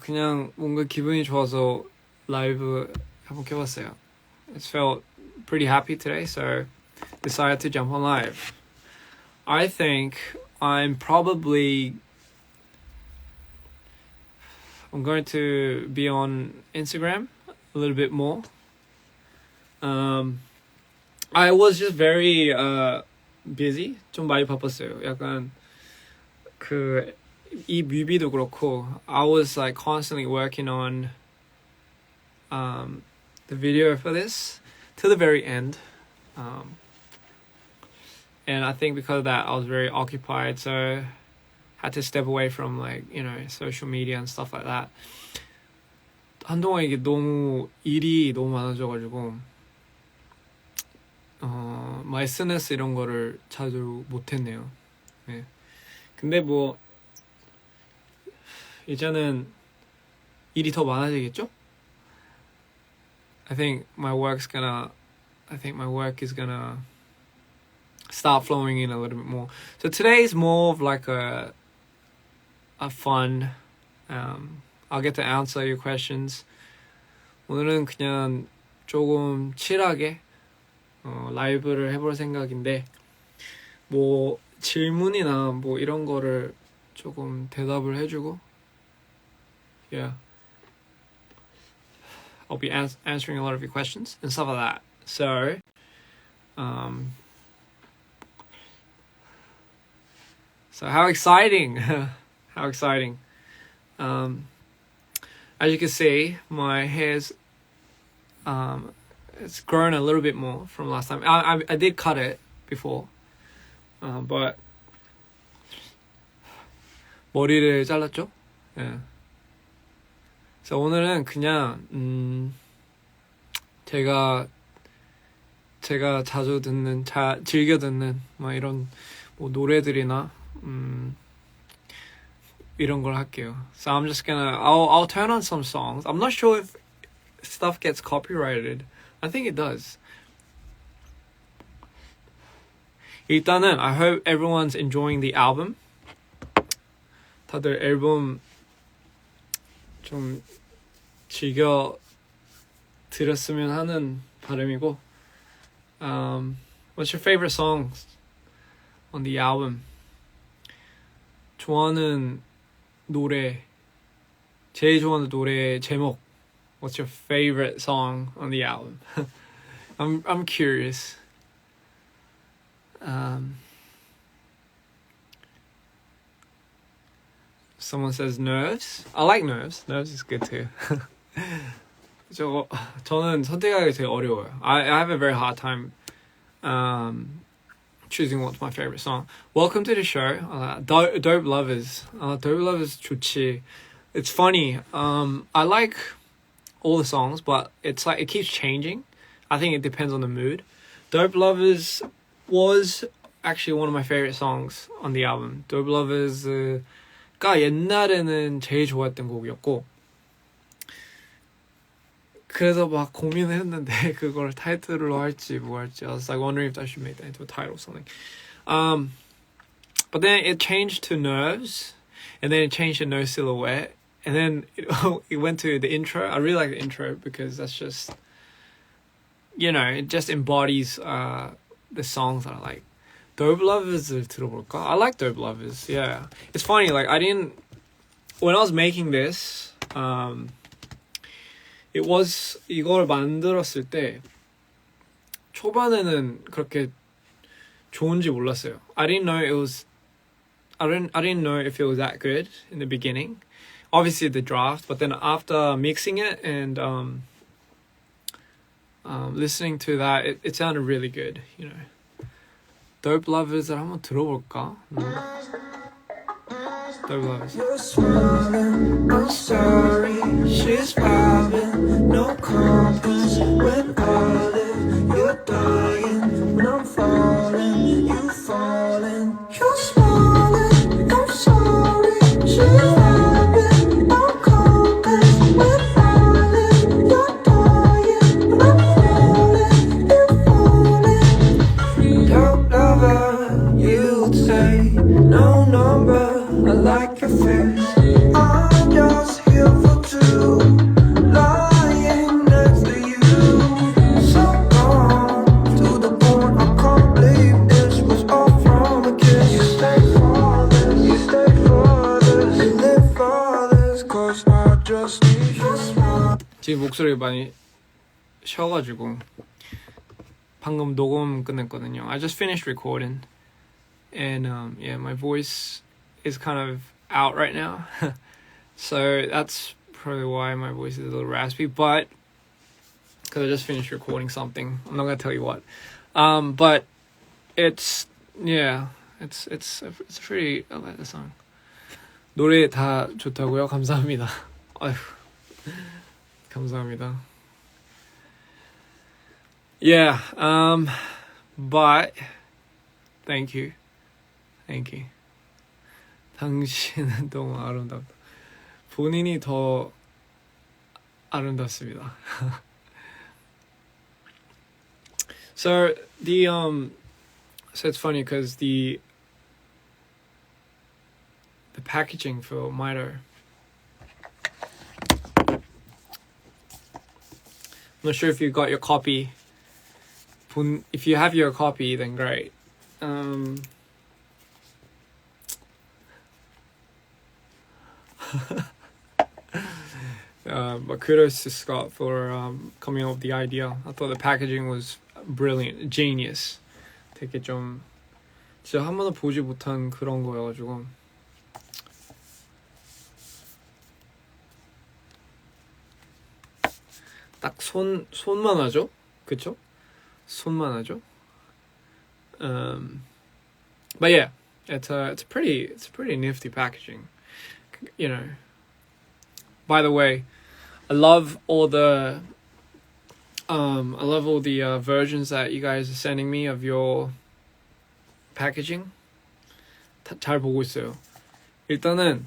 그냥 뭔가 기분이 좋아서 라이브 한번 켜봤어요. It felt pretty happy today, so decided to jump on live. I think I'm going to be on Instagram a little bit more. I was just very busy. 좀 많이 바빴어요. 약간 이 뮤비도 그렇고 I was like constantly working on the video for this to the very end. And I think because of that I was very occupied, so had to step away from like, you know, social media and stuff like that. 한동안 이게 너무 일이 너무 많아져가지고 SNS 이런 거를 자주 못했네요. 네. 근데 뭐 이제는 일이 더 많아지겠죠? I think my work is gonna start flowing in a little bit more. So today is more of like a fun. I'll get to answer your questions. 오늘은 그냥 조금 칠하게 라이브를 해볼 생각인데 뭐 질문이나 뭐 이런 거를 조금 대답을 해주고 yeah, I'll be answering a lot of your questions and stuff like that. So so how exciting. How exciting. As you can see, my hair's it's grown a little bit more from last time. I did cut it before, but 머리를 잘랐죠? 예. 그래서 오늘은 그냥 제가 자주 듣는, 즐겨 듣는 뭐 이런 뭐 노래들이나 이런 걸 할게요. So I'm just I'll turn on some songs. I'm not sure if stuff gets copyrighted. I think it does. 일단은 I hope everyone's enjoying the album. 다들 앨범 좀 즐겨 들었으면 하는 바람이고. What's your favorite songs on the album? 좋아하는 노래, 제일 좋아하는 노래 제목. What's your favorite song on the album? I'm curious. Someone says Nerves. I like Nerves. Nerves is good too. 저는 선택하기 되게 어려워요. I have a very hard time choosing what's my favorite song. Welcome to the show. Dope Lovers. Dope Lovers 좋지. It's funny. I like all the songs, but it's like it keeps changing. I think it depends on the mood. Dope Lovers was actually one of my favorite songs on the album. Dope Lovers가 옛날에는 제일 좋아했던 곡이었고, 그래서 막 고민했는데 그걸 타이틀로 할지 뭐 할지. I was like wondering if I should make that into a title or something. But then it changed to Nerves, and then it changed to No Silhouette, and then it went to the intro. I really like the intro because that's just, you know, it just embodies the songs that I like. Dope Lovers 들어볼까? I like Dope Lovers. Yeah, it's funny. Like when I was making this, 이걸 만들었을 때 초반에는 그렇게 좋은지 몰랐어요. I didn't know if it was that good in the beginning. Obviously the draft, but then after mixing it and listening to that, it sounded really good, you know. Dope Lovers을 한번 들어볼까? Dope Lovers. You're smiling, I'm sorry. She's vibing, no compass. When I live, you're dying. When I'm falling, you falling. You're smiling, I'm sorry. She's vibing, no compass. When I live, you're dying. When I'm falling, you're falling. Dope lover, you'd say no number. I like your face. I'm just 지금 목소리가 많이 쉬어가지고 방금 녹음 끝냈거든요. I just finished recording and yeah, my voice is kind of out right now. So that's probably why my voice is a little raspy, but because I just finished recording something. I'm not gonna tell you what. But it's yeah, it's a pretty, I like the song. 노래 다 좋다고요? 감사합니다. 아휴, 감사합니다. Yeah, but thank you. 당신은 너무 아름답다. 본인이 더 아름답습니다. So so it's funny because the packaging for Mito, I'm not sure if you got your copy. If you have your copy, then great. But kudos to Scott for coming up with the idea. I thought the packaging was brilliant, genius. 되게 좀 진짜 한 번도 보지 못한 그런 거여가지고 딱 손만 하죠, 그쵸? 손만 하죠. But yeah, it's a pretty nifty packaging, you know. By the way, I love all the versions that you guys are sending me of your packaging. 잘 보고 있어요. 일단은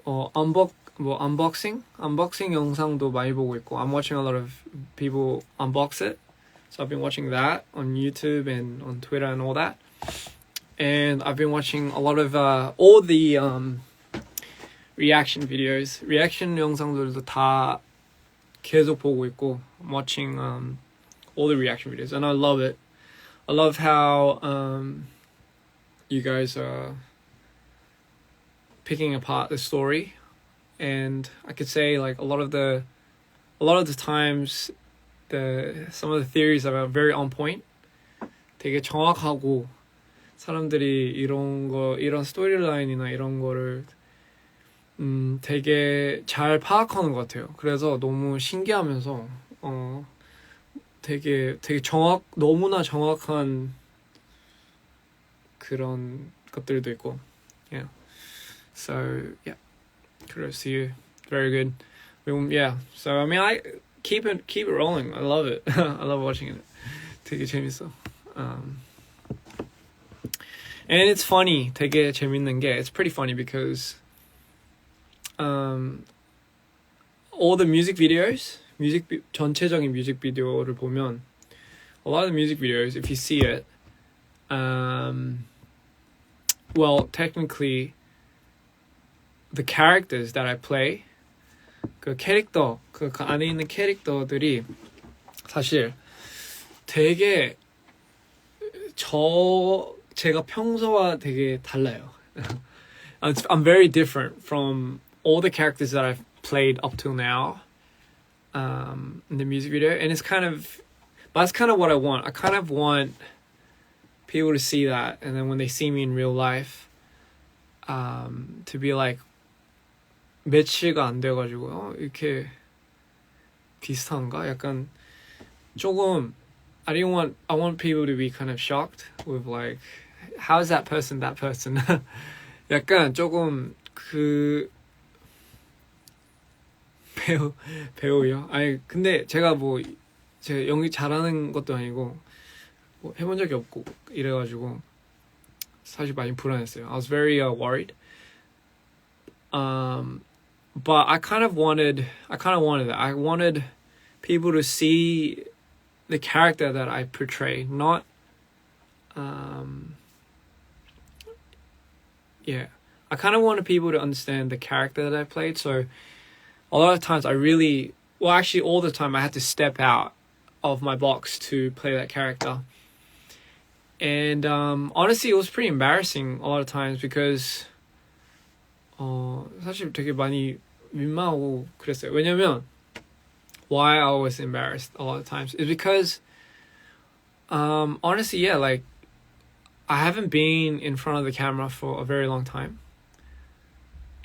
unboxing 영상도 많이 보고 있고, I'm watching a lot of people unbox it. So I've been watching that on YouTube and on Twitter and all that. And I've been watching a lot of all the reaction videos. Reaction 영상들도 다 계속 보고 있고, I'm watching all the reaction videos, and I love it. I love how you guys are picking apart the story, and I could say like a lot of the times some of the theories are very on point. 되게 정확하고 사람들이 이런 스토리라인이나 이런 거를 되게 잘 파악하는 것 같아요. 그래서 너무 신기하면서 되게 너무나 정확한 그런 것들도 있고. Yeah. So yeah, kudos to you. Very good. Yeah. So I mean, I keep it rolling. I love it. I love watching it. 되게 재밌어. And it's funny. 되게 재밌는 게, it's pretty funny because all the music videos, 전체적인 뮤직 비디오를 보면, a lot of the music videos, if you see it, well, technically, the characters that I play, 그 캐릭터, 그 안에 있는 캐릭터들이 사실 되게 제가 평소와 되게 달라요. I'm very different from all the characters that I've played up till now in the music video, and that's kind of what I want. I kind of want people to see that, and then when they see me in real life, to be like, 매치가 안 돼가지고 이렇게 비슷한가? 약간 조금 I want people to be kind of shocked with like, how is that person that person? 약간 조금 그 배우요? 아니 근데 제가 연기 잘하는 것도 아니고 뭐 해본 적이 없고 이래가지고 사실 많이 불안했어요. I was very worried. But I kind of wanted that. I wanted people to see the character that I portray, not yeah. I kind of wanted people to understand the character that I played. So a lot of times actually all the time I had to step out of my box to play that character. And honestly, it was pretty embarrassing a lot of times because 사실 되게 많이 민망하고 그랬어요. 왜냐면 why I was embarrassed a lot of times is because honestly, yeah, like I haven't been in front of the camera for a very long time.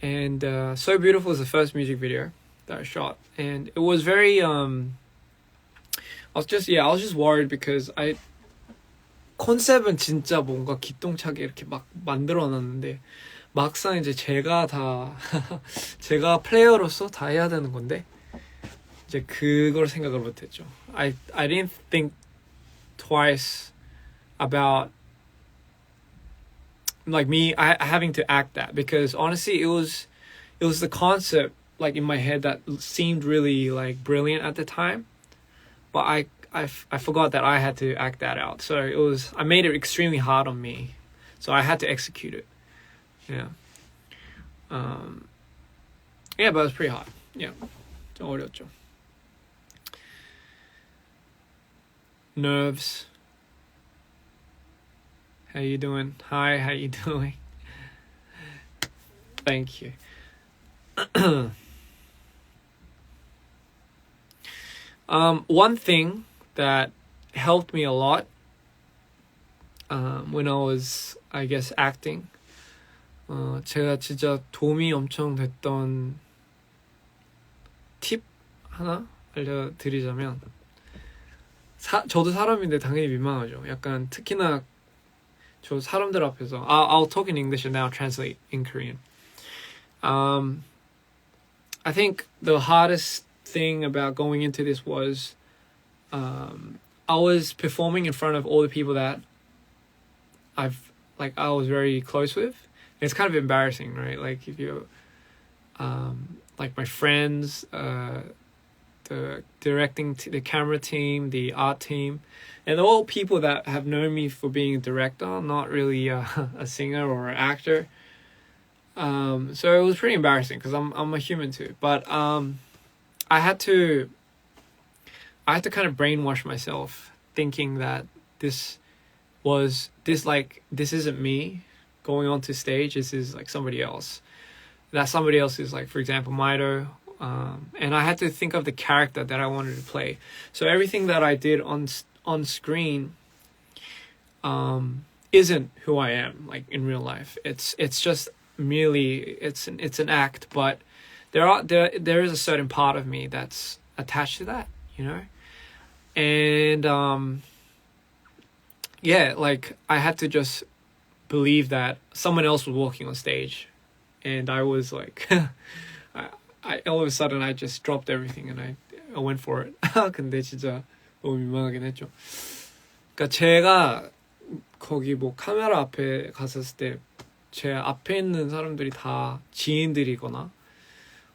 And So Beautiful is the first music video that I shot, and it was very I was just worried because 컨셉은 진짜 뭔가 기똥차게 이렇게 막 만들어놨는데 막상 이제 제가 제가 플레이어로서 다 해야 되는 건데 이제 그걸 생각을 못했죠. I didn't think twice about like me having to act that, because honestly it was the concept like in my head that seemed really like brilliant at the time, but I forgot that I had to act that out. So I made it extremely hard on me, so I had to execute it. Yeah. Yeah, but it was pretty hard. Yeah. 좀 어려웠죠. Nerves. How you doing? Hi, how you doing? Thank you. One thing that helped me a lot when I was, I guess, acting, 제가 진짜 도움이 엄청 됐던 팁 하나 알려드리자면, 저도 사람인데 당연히 민망하죠. 약간 특히나 저 사람들 앞에서 I'll talk in English and now translate in Korean. I think the hardest thing about going into this was I was performing in front of all the people that I was very close with. It's kind of embarrassing, right? Like if you like my friends, the directing the camera team, the art team, and all people that have known me for being a director, not really a singer or an actor. So it was pretty embarrassing because I'm a human too. But I had to kind of brainwash myself, thinking that this isn't me going onto stage. This is like somebody else. That somebody else is like, for example, Maido. And I had to think of the character that I wanted to play. So everything that I did on screen isn't who I am, like in real life. It's just merely it's an act, but there is a certain part of me that's attached to that, you know. And yeah, like I had to just believe that someone else was walking on stage, and I was like I all of a sudden I just dropped everything and I went for it. 근데 진짜 너무 민망하긴 했죠. 그러니까 제가 거기 뭐 카메라 앞에 갔었을 때 제 앞에 있는 사람들이 다 지인들이거나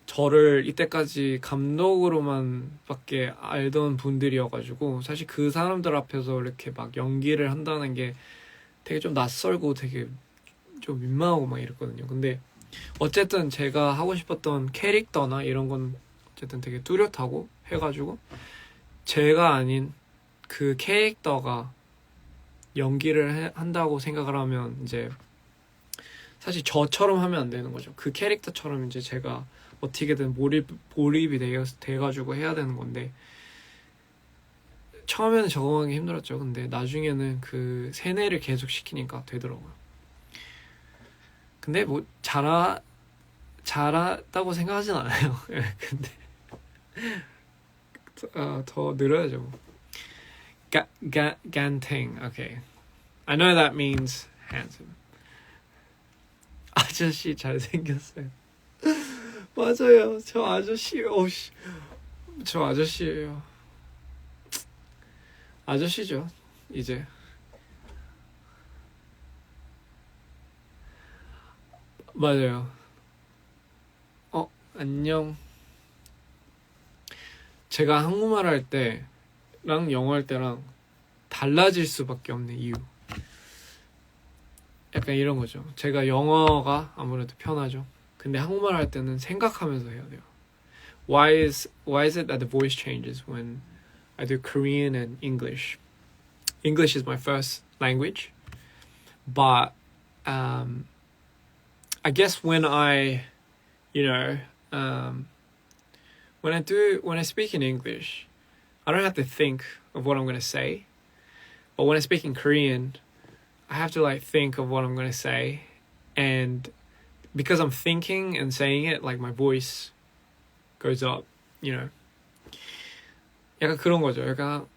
저를 이때까지 감독으로만 밖에 알던 분들이어가지고 사실 그 사람들 앞에서 이렇게 막 연기를 한다는 게 되게 좀 낯설고 되게 좀 민망하고 막 이랬거든요. 근데 어쨌든 제가 하고 싶었던 캐릭터나 이런 건 어쨌든 되게 뚜렷하고 해가지고 제가 아닌 그 캐릭터가 연기를 한다고 생각을 하면 이제 사실 저처럼 하면 안 되는 거죠. 그 캐릭터처럼 이제 제가 어떻게든 몰입이 돼가지고 해야 되는 건데 처음에는 적응하기 힘들었죠. 근데 나중에는 그 세뇌를 계속 시키니까 되더라고요. 근데 뭐 잘했다고 생각하진 않아요. 근데 더 늘어야죠. Ganteng. Okay. I know that means handsome. 아저씨 잘생겼어요. 맞아요. 저 아저씨예요. 저 아저씨예요. 아저씨죠. 이제. 맞아요. 안녕. 제가 한국말 할 때랑 영어 할 때랑 달라질 수밖에 없는 이유. 약간 이런 거죠. 제가 영어가 아무래도 편하죠. 근데 한국말 할 때는 생각하면서 해야 돼요. Why is it that the voice changes when I do Korean and English? English is my first language, but I guess when I, um, when I speak in English, I don't have to think of what I'm gonna say. But when I speak in Korean, I have to like think of what I'm gonna say, and because I'm thinking and saying it, like my voice goes up, you know. 약간 그런 거죠. 약간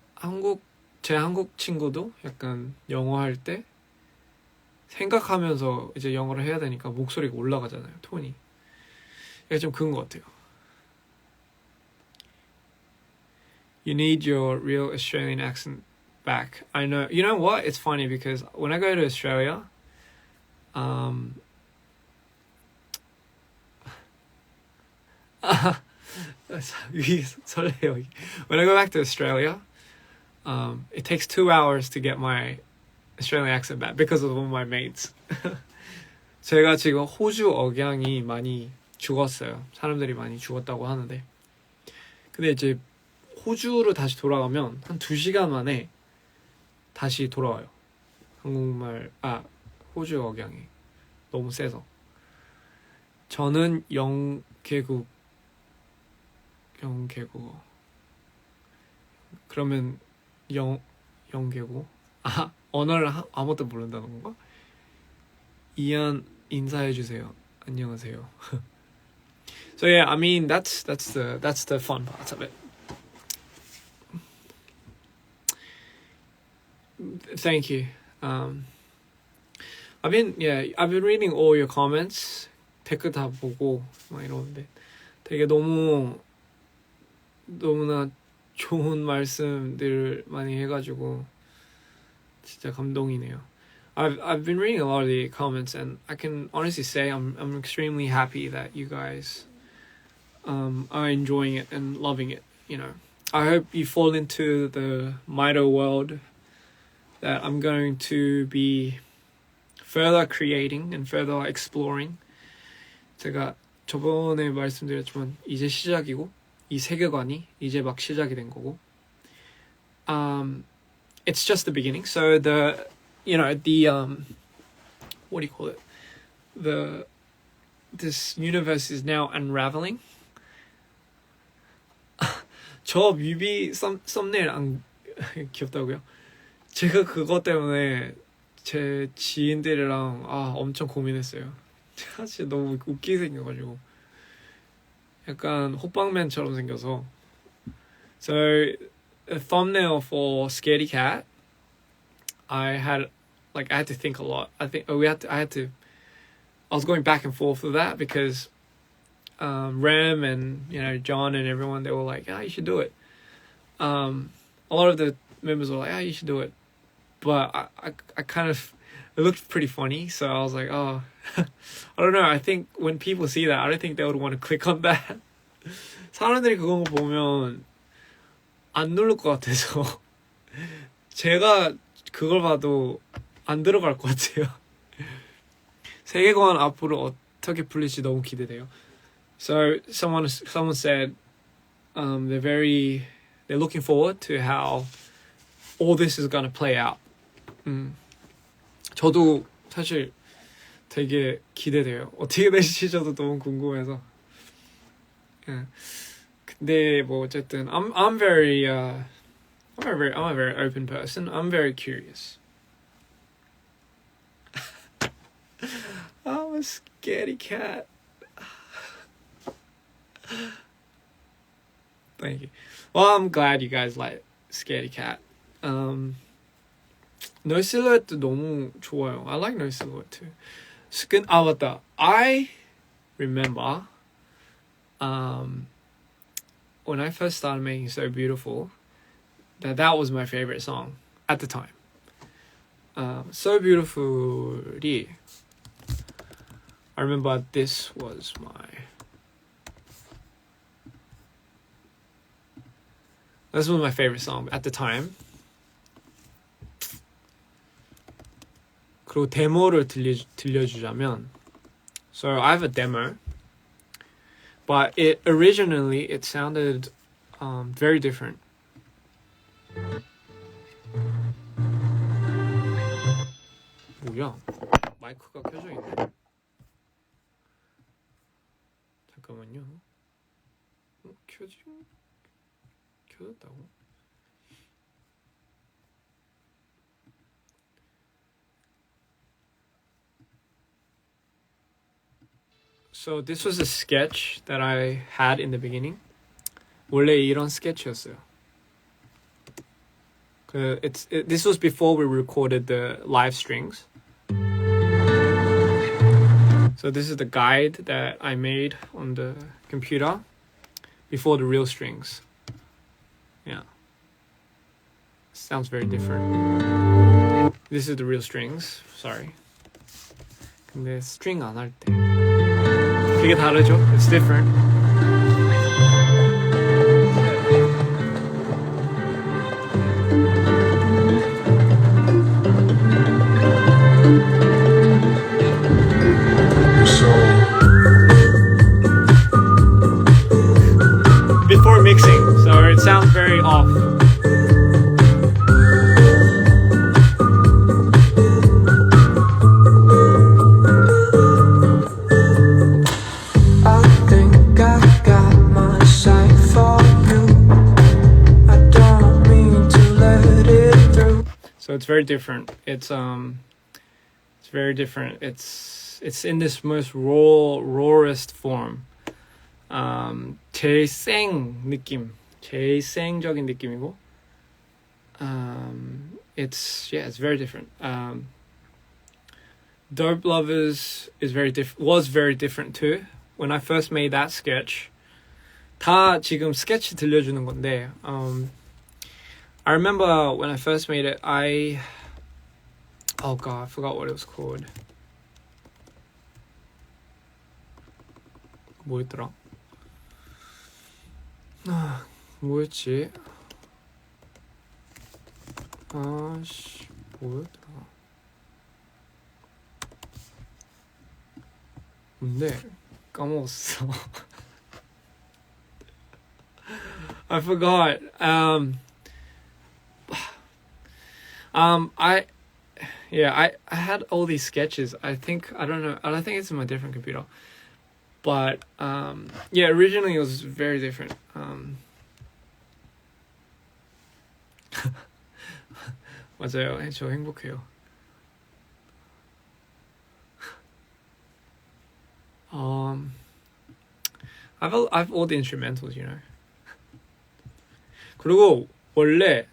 제 한국 친구도 약간 영어 할 때 생각하면서 이제 영어를 해야 되니까 목소리가 올라가잖아요, 톤이. 약간 좀 그런 것 같아요. You need your real Australian accent back. I know. You know what? It's funny because when I go to Australia, when I go back to Australia, it takes 2 hours to get my Australian accent back because of one of my mates. 제가 지금 호주 억양이 많이 죽었어요. 사람들이 많이 죽었다고 하는데, 근데 이제 호주로 다시 돌아가면 한 2시간 만에 다시 돌아와요. 한국말, 호주 억양이 너무 세서. 저는 영계국 그러면 영계국 언어를 아무것도 모른다는 건가? 이안 인사해주세요. 안녕하세요. So yeah, I mean that's the fun part of it. Thank you. I've been reading all your comments. 댓글 다 보고 막 이러는데 되게 너무나 좋은 말씀들을 많이 해가지고 진짜 감동이네요. I've been reading a lot of the comments, and I can honestly say I'm extremely happy that you guys are enjoying it and loving it. You know, I hope you fall into the Mito world that I'm going to be further creating and further exploring. 제가 저번에 말씀드렸지만 이제 시작이고 이 세계관이 이제 막 시작이 된 거고. It's just the beginning. So the what do you call it? This universe is now unraveling. 저 뮤비 썸네일 안 귀엽다고요? 제가 그것 때문에 제 지인들이랑 엄청 고민했어요. 진짜 너무 웃기게 생겨가지고 약간 호빵맨처럼 생겨서. So a thumbnail for Scaredy Cat, I had to think a lot. I was going back and forth with that because Rem and John and everyone, they were like, you should do it. A lot of the members were like, you should do it, but I kind of, it looked pretty funny, so I was like, I don't know. I think when people see that, I don't think they would want to click on that. 사람들이 그거 보면 안 누를 것 같아서 제가 그걸 봐도 안 들어갈 것 같아요. 세계관 앞으로 어떻게 풀릴지 너무 기대돼요. So someone said they're looking forward to how all this is gonna play out. 저도 사실 되게 기대돼요. 어떻게 될지 저도 너무 궁금해서. 근데 뭐 어쨌든 I'm a very open person. I'm very curious. I'm a scaredy cat. Thank you. Well, I'm glad you guys like Scaredy Cat. No Silhouette 너무 좋아요. I like No Silhouette too. 맞다. I remember when I first started making So Beautiful, that was my favorite song at the time. So Beautiful이, I remember this was my favorite song at the time. 그리고 데모를 들려주자면, so I have a demo, but originally it sounded very different. 뭐야? 마이크가 켜져 있네. 잠깐만요. 켜졌다고? So this was a sketch that I had in the beginning. 원래 이런 sketch였어요. This was before we recorded the live strings. So this is the guide that I made on the computer before the real strings. Yeah. Sounds very different. This is the real strings. Sorry. 근데 string 안 할 때 되게 다르죠? It's different. Before mixing, so it sounds very off. I think I got my sight for you. I don't mean to let it through. So it's very different. It's very different. It's in this most rawest form. 제일 생 느낌, 제일 생적인 느낌이고, it's very different. Dope Lovers is was very different too. When I first made that sketch, 다 지금 스케치 들려주는 건데, I remember when I first made it, oh god, I forgot what it was called. 뭐였더라? 뭐였지? 아씨, 뭐였더라? 뭔데? 까먹었어. I forgot. I had all these sketches. I don't know. I think it's in my different computer. But originally it was very different. 맞아요. 저 행복해요. I've all the instrumentals, you know. 그리고 원래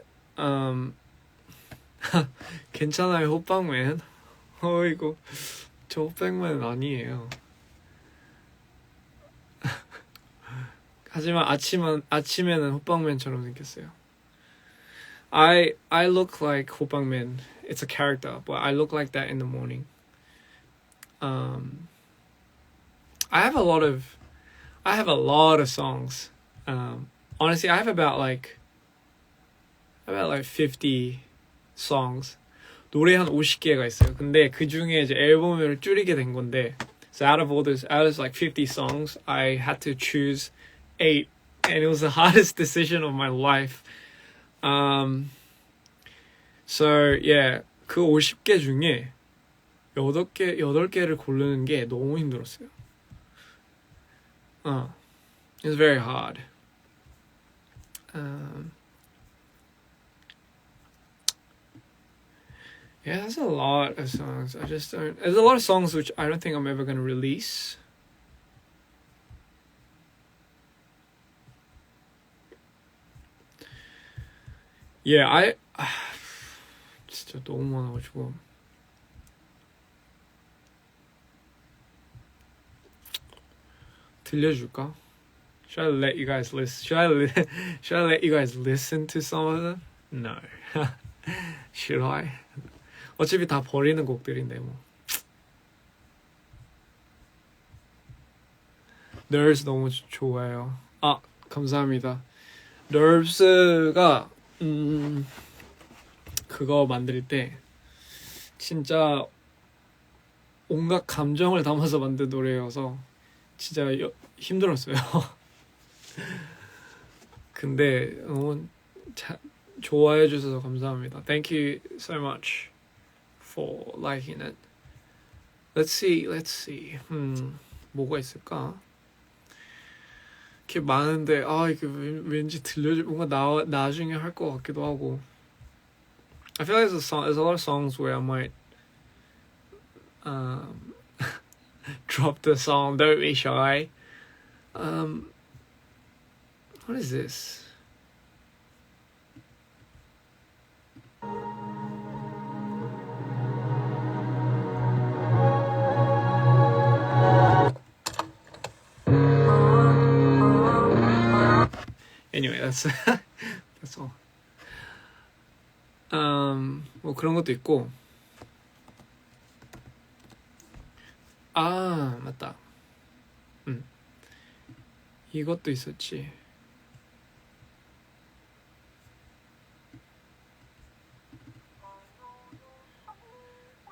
괜찮아요, 호빵맨. 이거 저 호빵맨 아니에요. 하지만 아침에는 호빵맨처럼 생겼어요. I look like 호빵맨. It's a character, but I look like that in the morning. I have a lot of songs. Honestly, I have about 50 songs. 노래 한 50개가 있어요. 근데 그 중에 이제 앨범을 줄이게 된 건데, so out of 50 songs, I had to choose 8, and it was the hardest decision of my life. So yeah, 그 50개 중에 8개를 고르는 게 너무 힘들었어요. It's very hard. Yeah, there's a lot of songs. There's a lot of songs which I don't think I'm ever going to release. Yeah, 진짜 너무 많아가지고. 들려줄까? Should I let you guys listen? Should I let you guys listen to some of them? No. Should I? 어차피 다 버리는 곡들인데 뭐. Nerves 너무 좋아요. 감사합니다. Nerves가 그거 만들 때 진짜 온갖 감정을 담아서 만든 노래여서 진짜 힘들었어요. 근데 좋아해 주셔서 감사합니다. Thank you so much for liking it. Let's see. 뭐가 있을까? 이렇게 많은데 이게 왠지 들려줄 뭔가 나중에 할 것 같기도 하고. I feel like there's a lot of songs where I might drop the song Don't Be Shy. What is this? Anyway, that's that's all. 뭐 그런 것도 있고. 맞다. 이것도 있었지.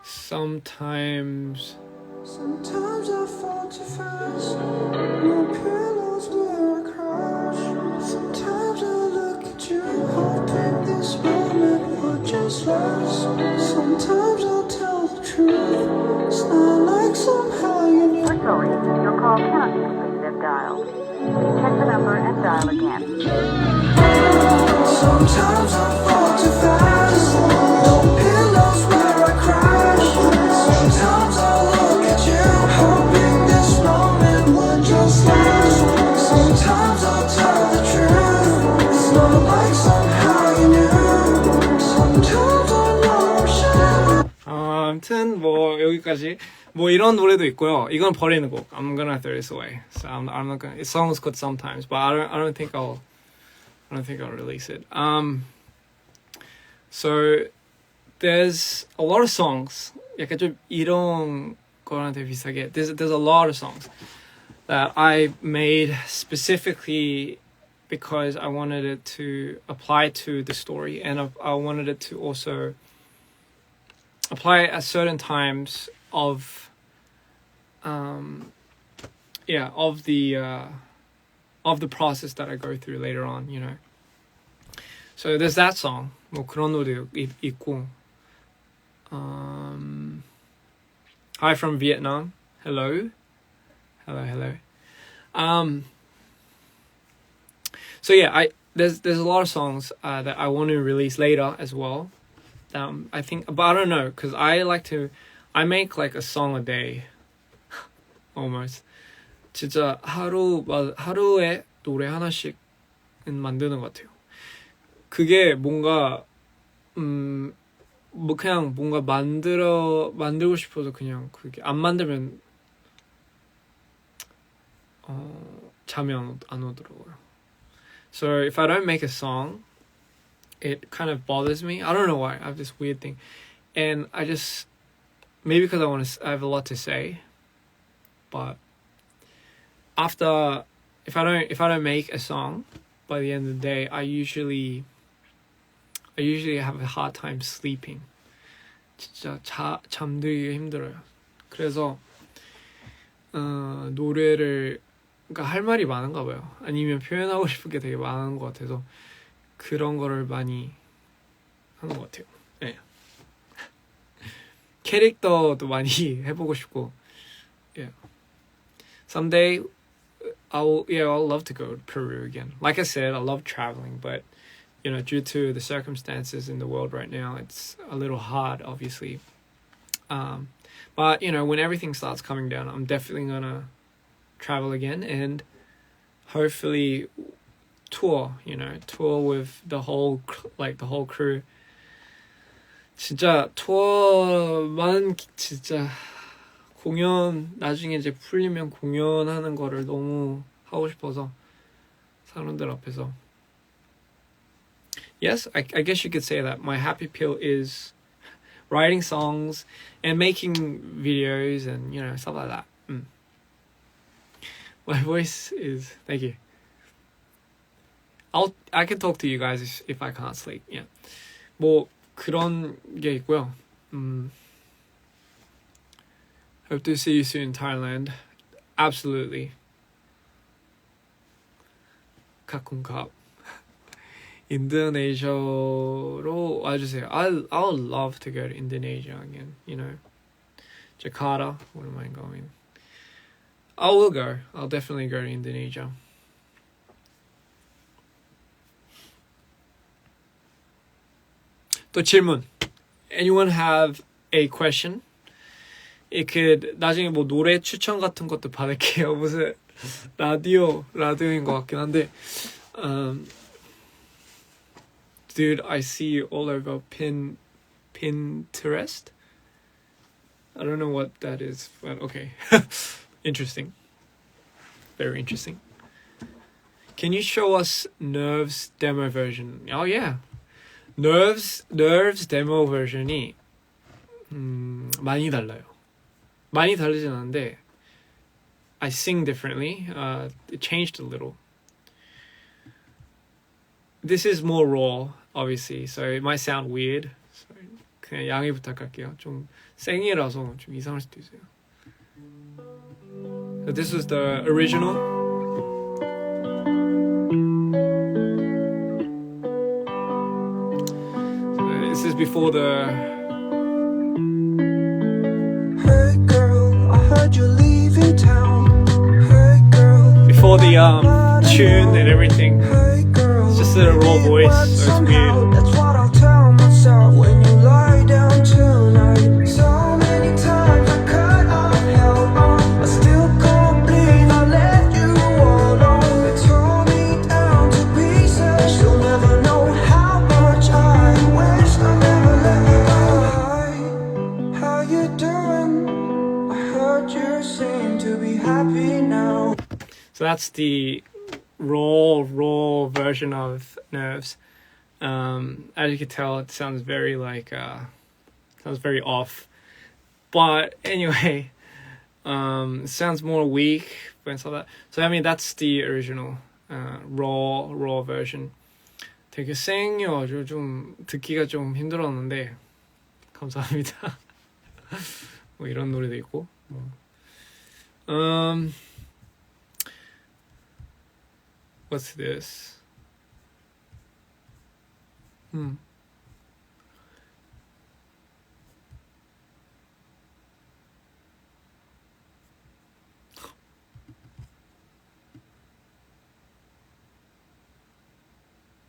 Sometimes I fall too fast. No pillows where I crash. Sometimes I look at you, hoping this moment will just last. Sometimes I'll tell the truth. It's not like somehow you knew. We're sorry, your call cannot be completed as dialed. Please check the number and dial again. Sometimes I fall too fast. No pillows where I crash. Sometimes I look at you, hoping this moment would just last. Sometimes I'll tell the truth. It's not like somehow you knew. Sometimes I know I'm shy. 아무튼 뭐 여기까지. 뭐 이런 노래도 있고요. 이건 버리는 곡. I'm gonna throw this away. So I'm not gonna. It song's good sometimes, but I don't think I'll release it. So there's a lot of songs. 약간 좀 이런 거한테 비슷하게. There's a lot of songs that I made specifically because I wanted it to apply to the story, and I wanted it to also apply at certain times of the process that I go through later on, you know. So there's that song. 뭐 그런 노래도 있고. Hi from Vietnam. Hello. So yeah, there's a lot of songs that I want to release later as well. I think, but I don't know, because I make like a song a day, almost. 진짜 하루에 노래 하나씩은 만드는 것 같아요. 그게 뭔가 뭐 그냥 뭔가 만들고 싶어서 그냥 그게 안 만들면 잠이 안 오더라고요. So if I don't make a song, it kind of bothers me. I don't know why. I have this weird thing, and I just maybe because I have a lot to say, but after if I don't make a song by the end of the day, I usually have a hard time sleeping. 진짜 잠들기 힘들어요. 그래서 노래를 그러니까 할 말이 많은가 봐요. 아니면 표현하고 싶은 게 되게 많은 것 같아서 그런 거를 많이 하는 것 같아요. 네. 캐릭터도 많이 해보고 싶고. Yeah. Someday I'll love to go to Peru again. Like I said, I love traveling, but you know, due to the circumstances in the world right now, it's a little hard, obviously. But you know, when everything starts coming down, I'm definitely gonna travel again and hopefully tour with the whole crew. 진짜 투어만 진짜 공연 나중에 이제 풀리면 공연하는 거를 너무 하고 싶어서 사람들 앞에서. Yes, I guess you could say that my happy pill is writing songs and making videos and you know stuff like that. My voice is thank you. I can talk to you guys if I can't sleep. Yeah. 뭐 그런 게 있고요. Hope to see you soon in Thailand. Absolutely. 가끔가 인도네시아로 와주세요. I would love to go to Indonesia again. You know, Jakarta. What am I going? I will go. I'll definitely go to Indonesia. 또 질문. Anyone have a question? It could 나중에 뭐 노래 추천 같은 것도 받을게요. 무슨 라디오인 것 같긴 한데. Dude, I see you all over Pinterest. I don't know what that is, but okay. Interesting. Very interesting. Can you show us Nerves demo version? Oh yeah. Nerves demo version이 많이 달라요. 많이 다르진 않은데 I sing differently. It changed a little. This is more raw, obviously, so it might sound weird. So 그냥 양해 부탁할게요. 좀 생이라서 좀 이상할 수도 있어요. So this was the original. So this is before the. Hey girl, I heard you're leaving town. Hey girl, Before the tune and everything. hey girl, It's just a raw voice, so it's weird. that's what I'll tell myself when you lie down tonight. So many times I cut off, held on, I still can't believe I let you all on. It tore me down to pieces. You'll never know how much I wish I never let you go. Hi, how you doing? I heard you seem to be happy now. So that's the raw version of Nerves. As you can tell, it sounds very sounds very off. But anyway, it sounds more weak when it's all that. So I mean, that's the original raw version. 되게 생요. 좀 듣기가 좀 힘들었는데 감사합니다. 뭐 이런 노래도 있고. What's this?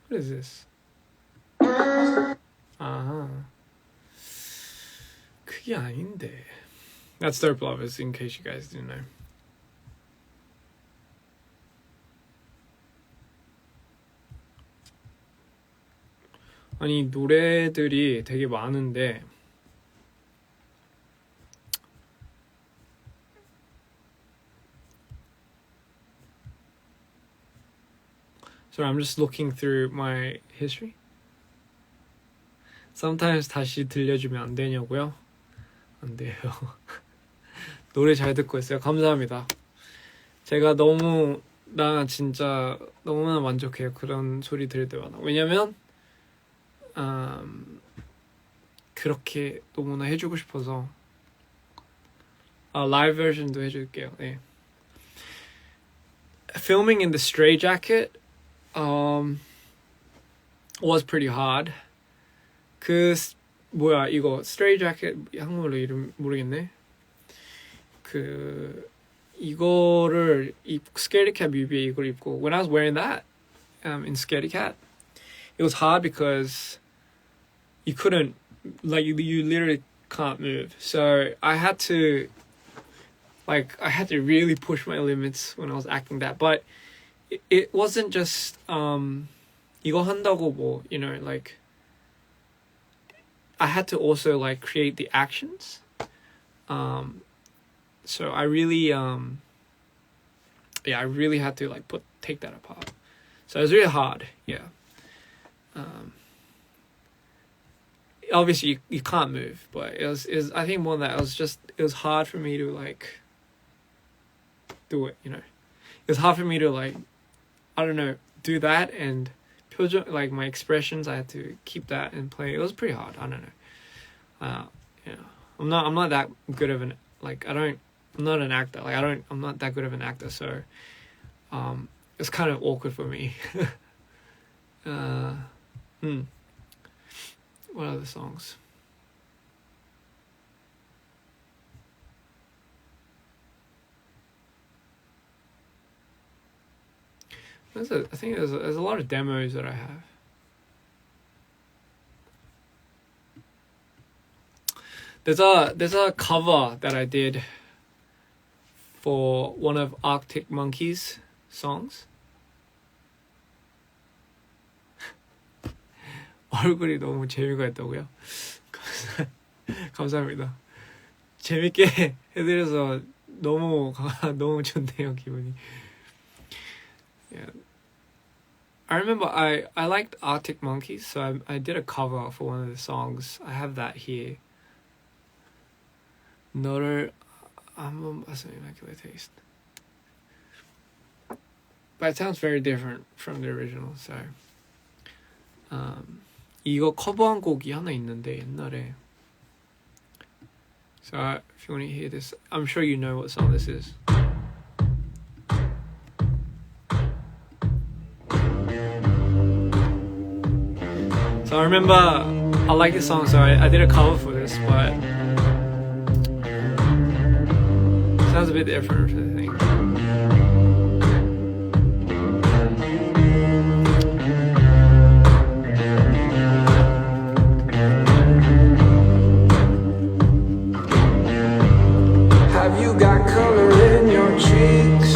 What is this? 아하. 그게 아닌데. That's Dope Lovers, in case you guys didn't know. 아니 노래들이 되게 많은데 So I'm just looking through my history. Sometimes 다시 들려주면 안 되냐고요? 안 돼요. 노래 잘 듣고 있어요. 감사합니다. 제가 나 진짜 너무나 만족해요. 그런 소리 들을 때마다. 왜냐면 그렇게 너무나 해주고 싶어서 라이브 버전도 해줄게요. 네. Filming in the Stray Jacket was pretty hard. 뭐야 이거 Stray Jacket 한국말로 이름 모르겠네. 이거를 Scaredy Cat 뮤비에 이걸 입고 when I was wearing that in Scaredy Cat, it was hard because you couldn't you literally can't move. So I had to really push my limits when I was acting that. But it wasn't just 이거 한다고 뭐 I had to also create the actions. So I really I really had to take that apart. So it was really hard. Yeah. Obviously you can't move, but it was I think more than that it was hard for me to do it, It was hard for me to I don't know, do that and 표정, my expressions, I had to keep that and play. It was pretty hard. I don't know. I'm not that good of an I'm not an actor. I'm not that good of an actor, so it's kind of awkward for me. What other songs? I think there's a lot of demos that I have. There's a cover that I did for one of Arctic Monkeys songs. 얼굴이 너무 재미가 있다고요? 감사합니다. 재밌게 해드려서 너무 좋네요, 기분이. Yeah. I remember I liked Arctic Monkeys, so I did a cover for one of the songs. I have that here. 너를 한번 봤으면 immaculate taste. But it sounds very different from the original, so. 이거 커버한 곡이 하나 있는데 옛날에. So if you want to hear this, I'm sure you know what song this is. So I remember I like this song, so I did a cover for this, but it sounds a bit different, I think. Have you got color in your cheeks?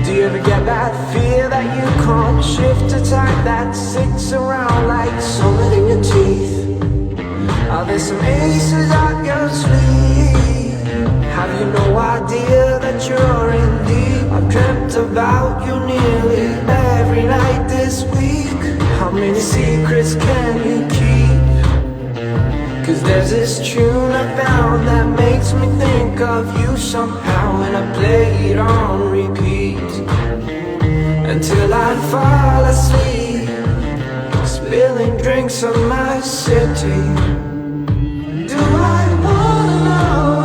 Do you ever get that fear that you can't shift a type that sticks around like solid in your teeth? Are there some aces up your sleeve? Have you no idea that you're in deep? I've dreamt about you nearly every night this week. How many secrets can you keep? Cause there's this tune I found that makes me think of you somehow, and I play it on repeat until I fall asleep, spilling drinks on my city. Do I wanna know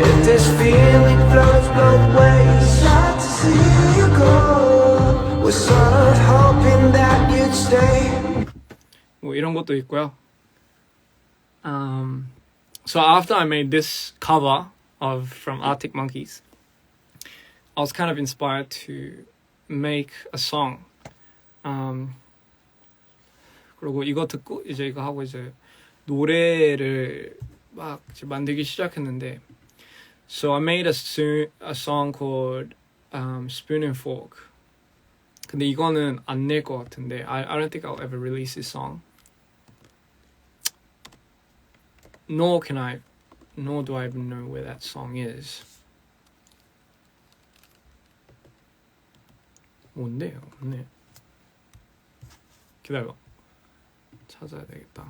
if this feeling flows both ways? Sad to see you go, was sort of hoping that you'd stay. 뭐 이런 것도 있고요. So after I made this cover from Arctic Monkeys, I was kind of inspired to make a song. 그리고 이거 듣고 이제 이거 하고 이제 노래를 막 이제 만들기 시작했는데, so I made a song called Spoon and Fork. 근데 이거는 안 낼 것 같은데 I don't think I'll ever release this song. Nor do I even know where that song is. 뭔데요? 없네. 기다려. 찾아야 되겠다.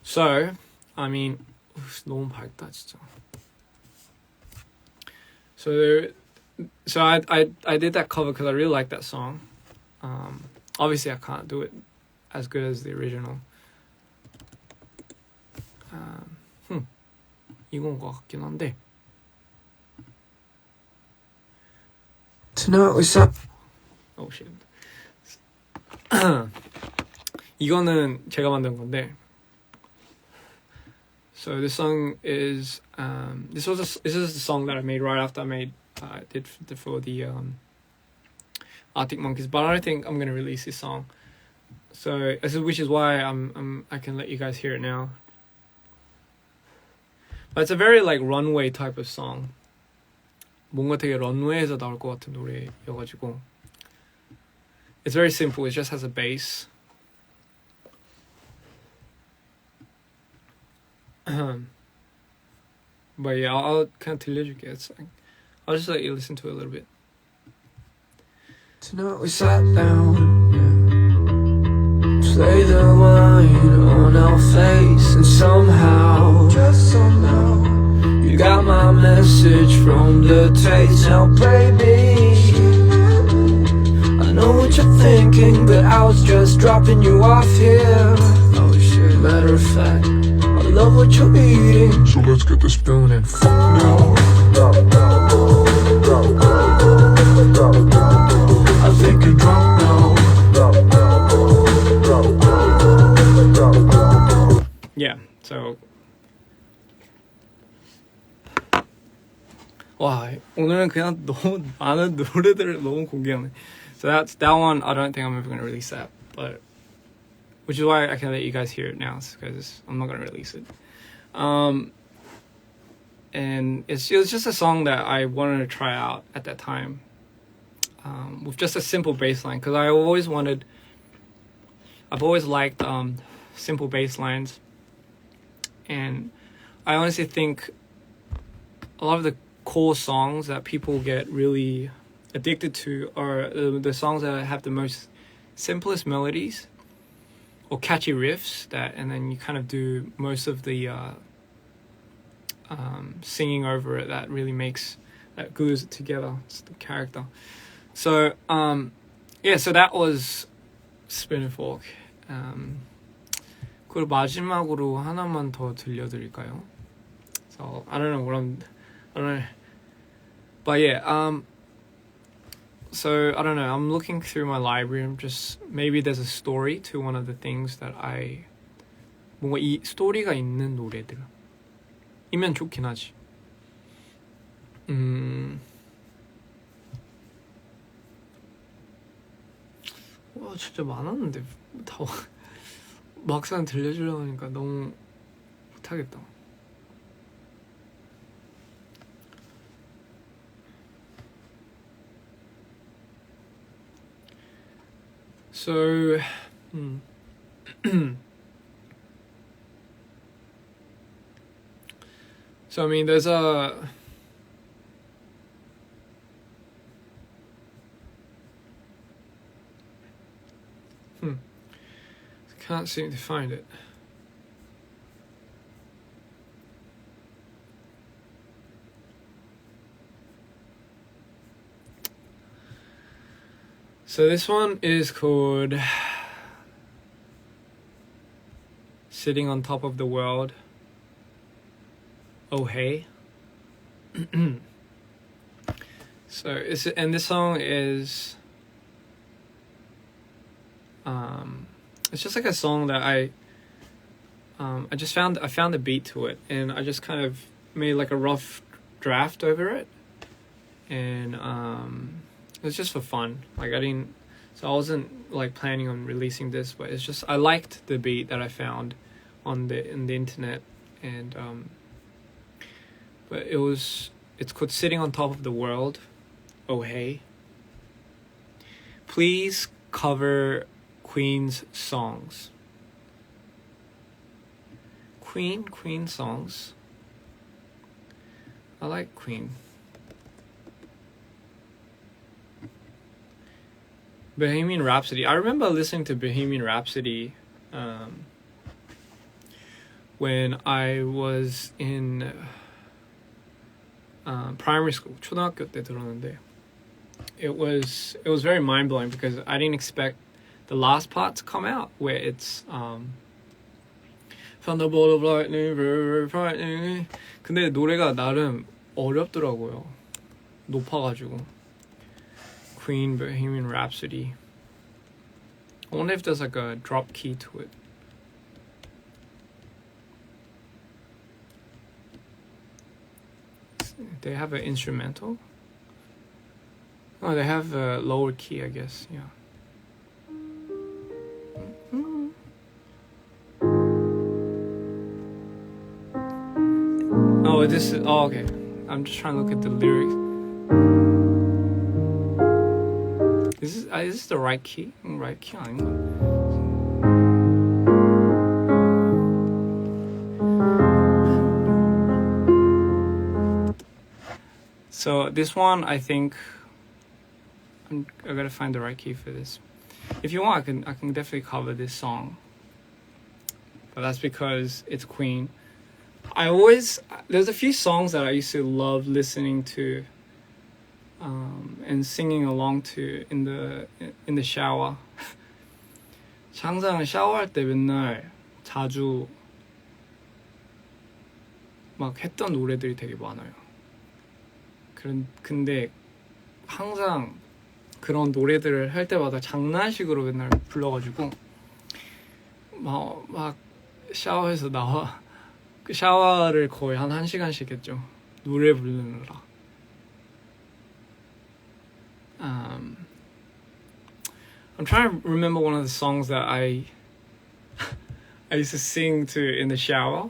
So, I mean, 너무 밝다 진짜. So I did that cover because I really like that song. Obviously, I can't do it as good as the original. 이건 것 같긴 한데. Tonight we sat. Oh shit. 이거는 제가 만든 건데. So this song is this is the song that I made right after I did for the Arctic Monkeys, but I don't think I'm gonna release this song. So which is why I can let you guys hear it now. But it's a very like runway type of song. 뭔가 되게 런웨이에서 나올 것 같은 노래여가지고. It's very simple. It just has a bass. But yeah, I'll kind of 들려줄게. I'll just let you listen to it a little bit. Tonight we sat down, play the wine on our face, and somehow, just somehow, you got my message from the taste. Now baby, I know what you're thinking, but I was just dropping you off here. Oh shit, matter of fact, I love what you're eating, so let's get the spoon and fuck now. I think you're drunk now. Yeah, so 와, 오늘은 그냥 너무 많은 노래들을 너무 공개하네. So that one, I don't think I'm ever going to release that. but which is why I can let you guys hear it now, because I'm not gonna release it. And it was just a song that I wanted to try out at that time, with just a simple bass line, because I've always liked simple bass lines, and I honestly think a lot of the cool songs that people get really addicted to are the songs that have the most simplest melodies or catchy riffs, and then you kind of do most of the singing over it that glues it together. It's the character. So so that was Spin and Fork. 그리고 마지막으로 하나만 더 들려드릴까요? So I don't know, but yeah, so I don't know, I'm looking through my library. Maybe there's a story to one of the things that 뭔가 이 스토리가 있는 노래들이면 좋긴 하지. 와, 진짜 많았는데 다 막상 들려주려고 하니까 너무 못하겠다. So, so I mean, there's a can't seem to find it. So this one is called Sitting on Top of the World. Oh hey. So this song is it's just like a song that I found a beat to it, and I just kind of made like a rough draft over it, and it was just for fun. Like I wasn't like planning on releasing this, but it's just I liked the beat that I found in the internet, and but it's called Sitting on Top of the World. Oh hey. Please cover Queen's songs. Queen songs. I like Queen. Bohemian Rhapsody. I remember listening to Bohemian Rhapsody when I was in primary school. 초등학교 때 들었는데 it was very mind-blowing because I didn't expect the last part to come out, where it's Thunderbolt of Lightning, very frightening. 근데 노래가 나름 어렵더라고요. 높아가지고. Queen Bohemian Rhapsody. I wonder if there's like a drop key to it. They have an instrumental? Oh, they have a lower key, I guess. Yeah. Oh, this is... Oh, okay. I'm just trying to look at the lyrics. Is this the right key? Right key 아닌가? So this one, I think I gotta find the right key for this. If you want, I can definitely cover this song, but that's because it's Queen. There's a few songs that I used to love listening to and singing along to in the shower. 항상 샤워할 때 맨날 자주 막 했던 노래들이 되게 많아요. 근데 항상 그런 노래들을 할 때마다 장난식으로 맨날 불러가지고 막 샤워해서 그 샤워를 거의 한 1시간씩 했죠. 노래 부르느라. I I'm trying to remember one of the songs that I used to sing to in the shower.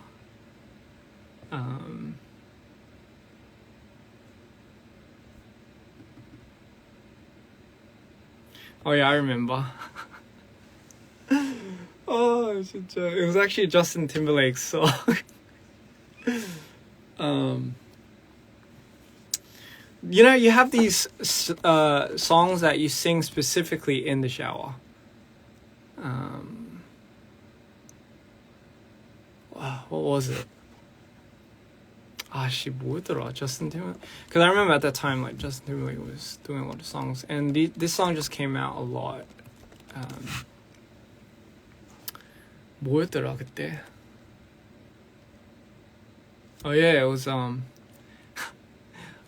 Oh yeah, I remember. Oh, 진짜. It was actually Justin Timberlake's song. You know, you have these songs that you sing specifically in the shower. Wow, what was it? 뭐였더라? Justin Timberlake. Because I remember at that time, like Justin Timberlake was doing a lot of songs, and this song just came out a lot. 뭐였더라 그때? Oh yeah, it was oh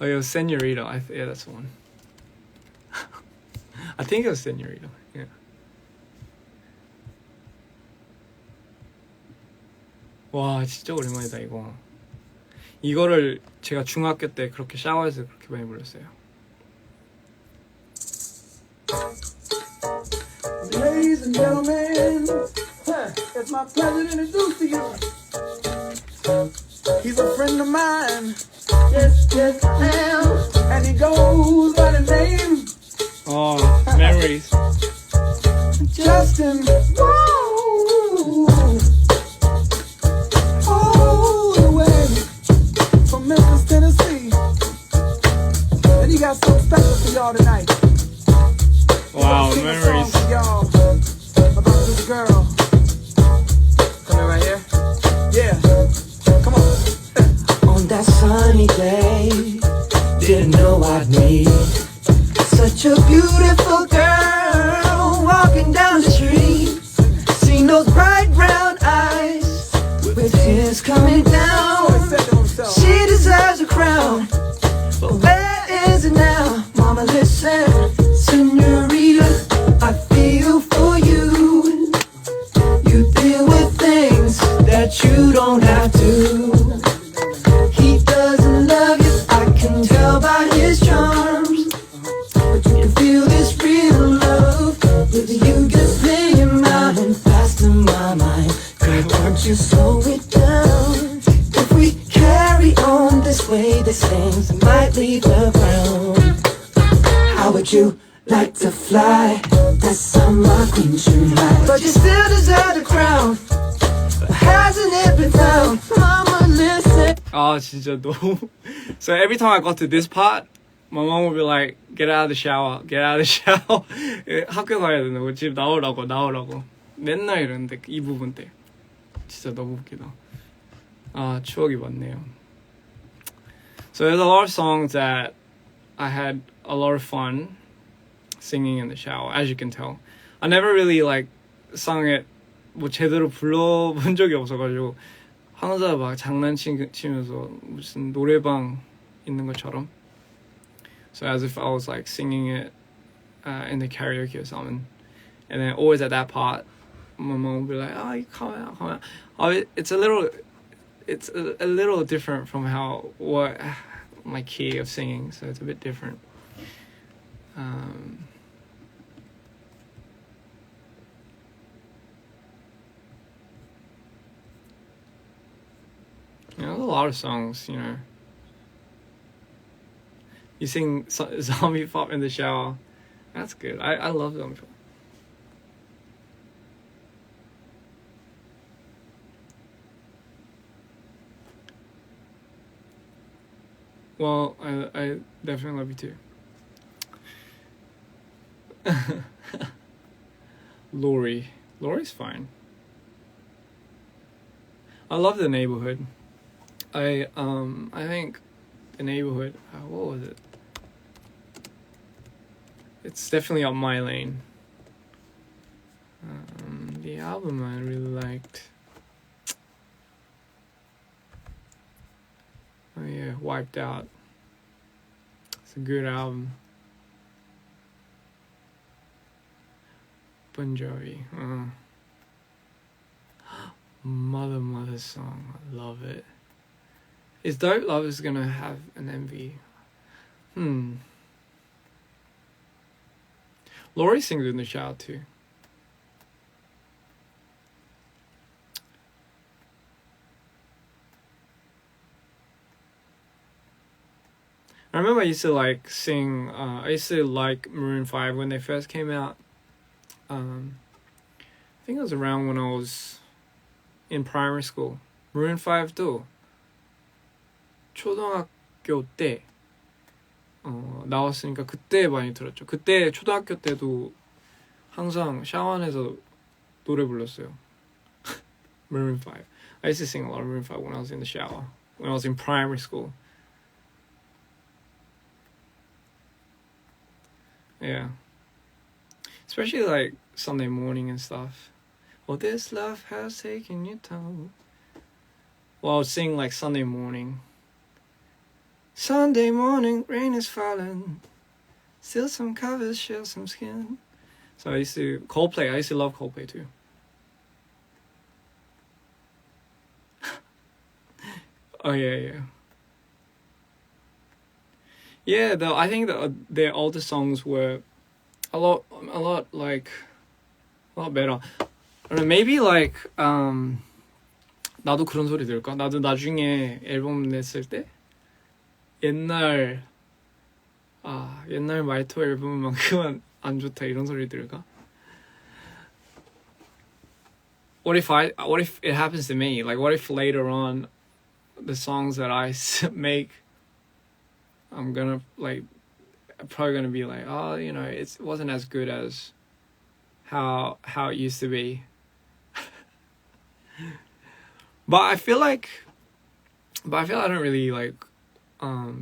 it was Senorita. Yeah, that's the one. I think it was Senorita. Yeah. 와 진짜 오랜만이다 이거. 이거를 제가 중학교 때 그렇게 샤워해서 그렇게 많이 불렀어요. Ladies and gentlemen, it's my pleasure to introduce to you. He's a friend of mine. Yes, yes, I am. And he goes by the name. Oh, memories. Justin. Woo! All the way from Memphis, Tennessee. And he got something special for y'all tonight. Wow, Sing a memories. song for y'all about this girl. Come in right here. Yeah. Come on. On that sunny day, didn't know I'd meet such a beautiful girl walking down the street. Seen those bright brown eyes with tears coming down. She deserves a crown, but where is it now? Mama, listen, senorita, I feel for you. You deal with things that you don't have to. He doesn't love you, I can tell by his charms. But you can feel this real love with you just laying mine and fast in my mind. Girl, won't you slow it down? If we carry on this way, these things might leave the ground. How would you like to fly? That summer queen tonight. But you still deserve the crown. But hasn't it been found? Mama, listen. 아 진짜 너무. So every time I got to this part, my mom would be like, "Get out of the shower, get out of the shower." 학교 가야 된다고, 집 나오라고. 맨날 이러는데 이 부분 때 진짜 너무 웃기다. 아 추억이 많네요. So there's a lot of songs that I had a lot of fun singing in the shower, as you can tell. I never really like sung it 뭐 제대로 불러본 적이 없어가지고 혼자 막 장난치면서 무슨 노래방 있는 것처럼. So as if I was like singing it in the karaoke or something. And then always at that part, my mom would be like, "Oh, you come out." Oh, it's a little different from what my key of singing, so it's a bit different. You know, there's a lot of songs, you know. You sing zombie pop in the shower. That's good. I love zombie pop. Well, I definitely love you too. Lori's fine. I love The Neighborhood. I think The Neighborhood, what was it? It's definitely up my lane. The album I really liked. Oh yeah, Wiped Out. It's a good album. Bon Jovi. Mother song. I love it. Is Dope Lovers gonna have an MV? Laurie sings in the shower too. I remember I used to like sing, I used to like Maroon 5 when they first came out. I think it was around when I was in primary school. Maroon 5도 초등학교 때 나왔으니까 그때 많이 들었죠. 그때 초등학교 때도 항상 샤워 안에서 노래 불렀어요. Maroon 5. I used to sing a lot of Maroon 5 when I was in the shower, when I was in primary school. Yeah. Especially like Sunday morning and stuff. Well, this love has taken your toll. Well, I would sing like Sunday morning. Sunday morning, rain is falling. Still some covers show some skin. So I used to Coldplay. I used to love Coldplay too. Oh yeah. Yeah, though I think that their older songs were a lot better. I don't know, maybe like 나도 그런 소리 들을까? 나도 나중에 앨범 냈을 때 옛날 말투 앨범만큼은 안 좋다 이런 소리 들을까? What if it happens to me? Like what if later on the songs that I make, I'm gonna like probably gonna be like, oh, you know, it wasn't as good as how it used to be. But I feel I don't really like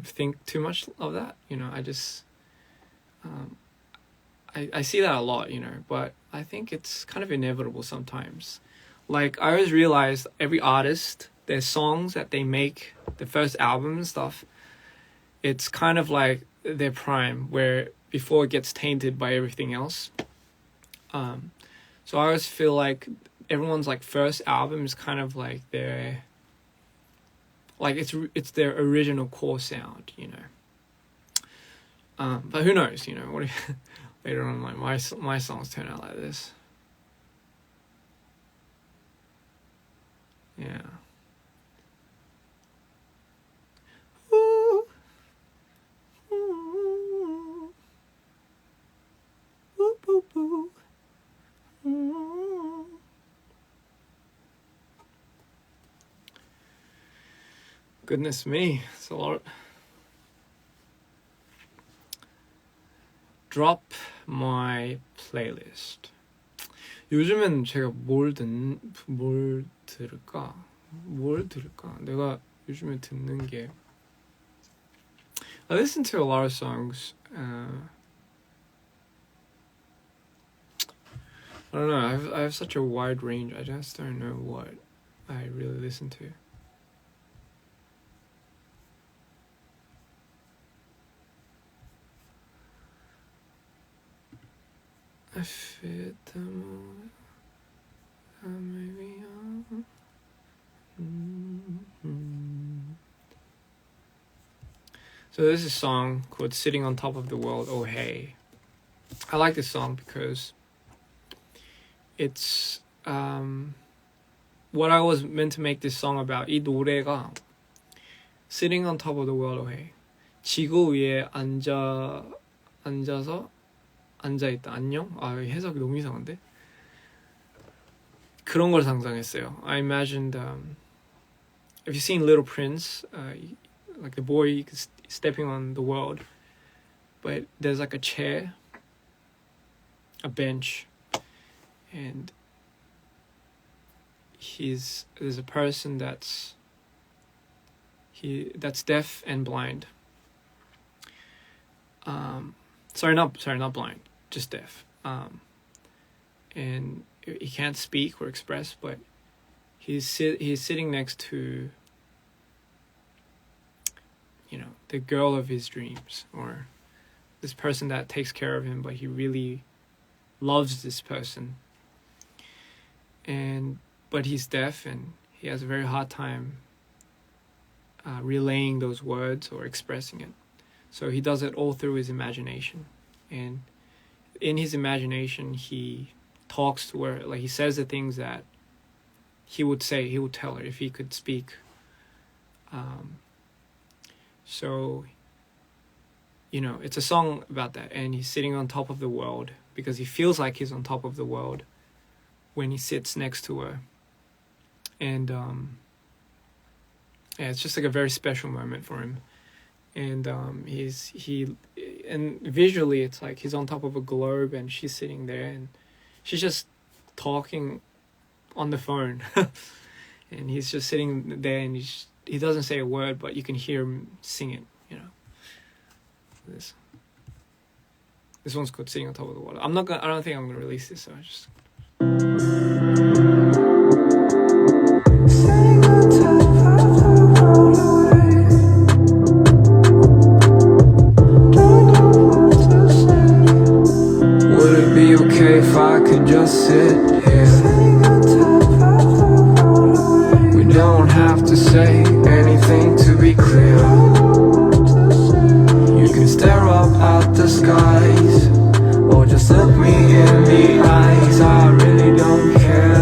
think too much of that, you know. I just I see that a lot, you know, but I think it's kind of inevitable sometimes. Like I always realize every artist, their songs that they make, the first album and stuff, it's kind of like their prime, where before it gets tainted by everything else. So I always feel like everyone's like first album is kind of like their, like it's their original core sound, you know. But who knows, you know, what if later on like my songs turn out like this. Yeah. Ooh. Ooh. Ooh, ooh, ooh. Ooh. Goodness me, it's a lot. Drop my playlist. 요즘엔 제가 뭘 들을까? 내가 요즘에 듣는 게 I listen to a lot of songs. I don't know. I have such a wide range. I just don't know what I really listen to. I fit the mood. I may be on. So this is a song called Sitting on Top of the World, Oh Hey. I like this song because it's what I was meant to make this song about. 이 노래가 Sitting on Top of the World, Oh Hey. 지구 위에 앉아있다. 안녕? 해석이 너무 이상한데? 그런 걸 상상했어요. I imagined have you seen Little Prince? Like the boy stepping on the world, but there's like a chair, a bench, and there's a person that's deaf and blind. Sorry, not blind, just deaf. And he can't speak or express, but he's sitting next to, you know, the girl of his dreams, or this person that takes care of him, but he really loves this person. But he's deaf and he has a very hard time relaying those words or expressing it. So he does it all through his imagination, and in his imagination, he talks to her, like he says the things that he would tell her if he could speak. So, you know, it's a song about that, and he's sitting on top of the world because he feels like he's on top of the world when he sits next to her. And yeah, it's just like a very special moment for him. And and visually it's like he's on top of a globe and she's sitting there and she's just talking on the phone. And he's just sitting there and he doesn't say a word, but you can hear him sing it, you know. This one's called Sitting on Top of the Water. I don't think I'm gonna release this, so I just Sitting on top of the world away. Don't know what to say. Would it be okay if I could just sit here? Sitting on top of the world away. We don't have to say anything to be clear. You can stare up at the skies, or just look me in the eyes. I really don't care.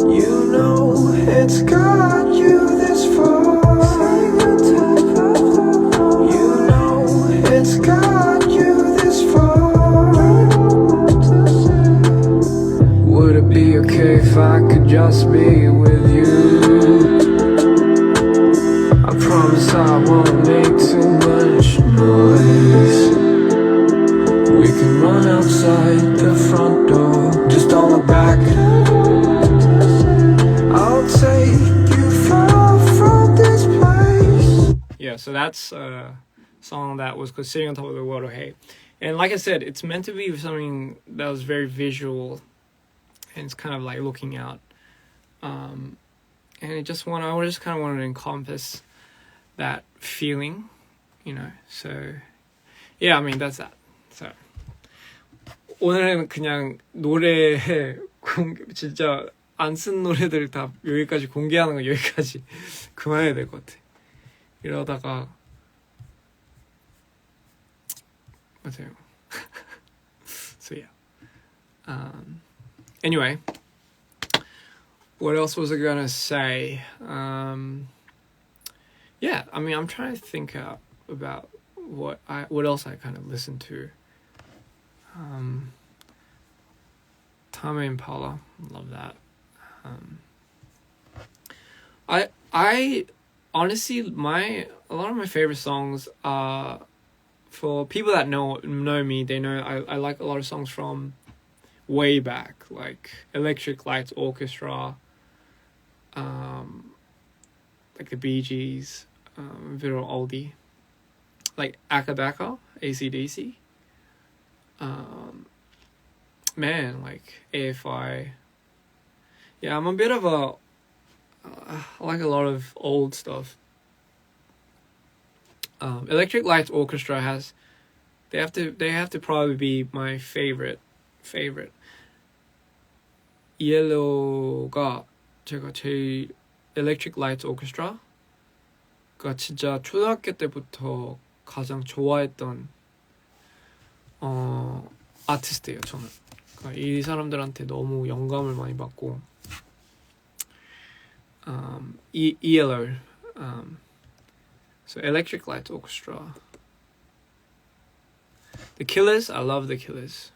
You know it's got you this far. Sitting on top of the world. You know it's got you this far. Would it be okay if I could just be with you? I promise I won't make too much noise. We can run outside the front door. Just don't look back. I'll take you far from this place. yeah. So that's a song that was called Sitting on Top of the World. Hey, and like I said, it's meant to be something that was very visual, and it's kind of like looking out. And I just kind of wanted to encompass that feeling, you know. So yeah, I mean that's that. So 오늘은 그냥 노래 진짜 안 쓴 노래들 다 여기까지 공개하는 거 여기까지 그만해야 될 것 같아. 이러다가 맞아요. So yeah. Anyway, what else was I gonna say? Yeah, I mean, I'm trying to think about what else I kind of listened to. Tame Impala, love that. I honestly, a lot of my favorite songs are, for people that know me, they know I like a lot of songs from way back, like Electric Lights Orchestra, like the Bee Gees, a bit of oldie, like Akadaka, AC/DC, man, like AFI. Yeah, I'm a bit of a I like a lot of old stuff. Electric Lights Orchestra they have to probably be my favorite. Yellow가 제가 제일 Electric Lights Orchestra가 진짜 초등학교 때부터 가장 좋아했던 아티스트예요, 저는. 그러니까 이 사람들한테 너무 영감을 많이 받고 ELO, so Electric Lights Orchestra. The Killers, I love The Killers.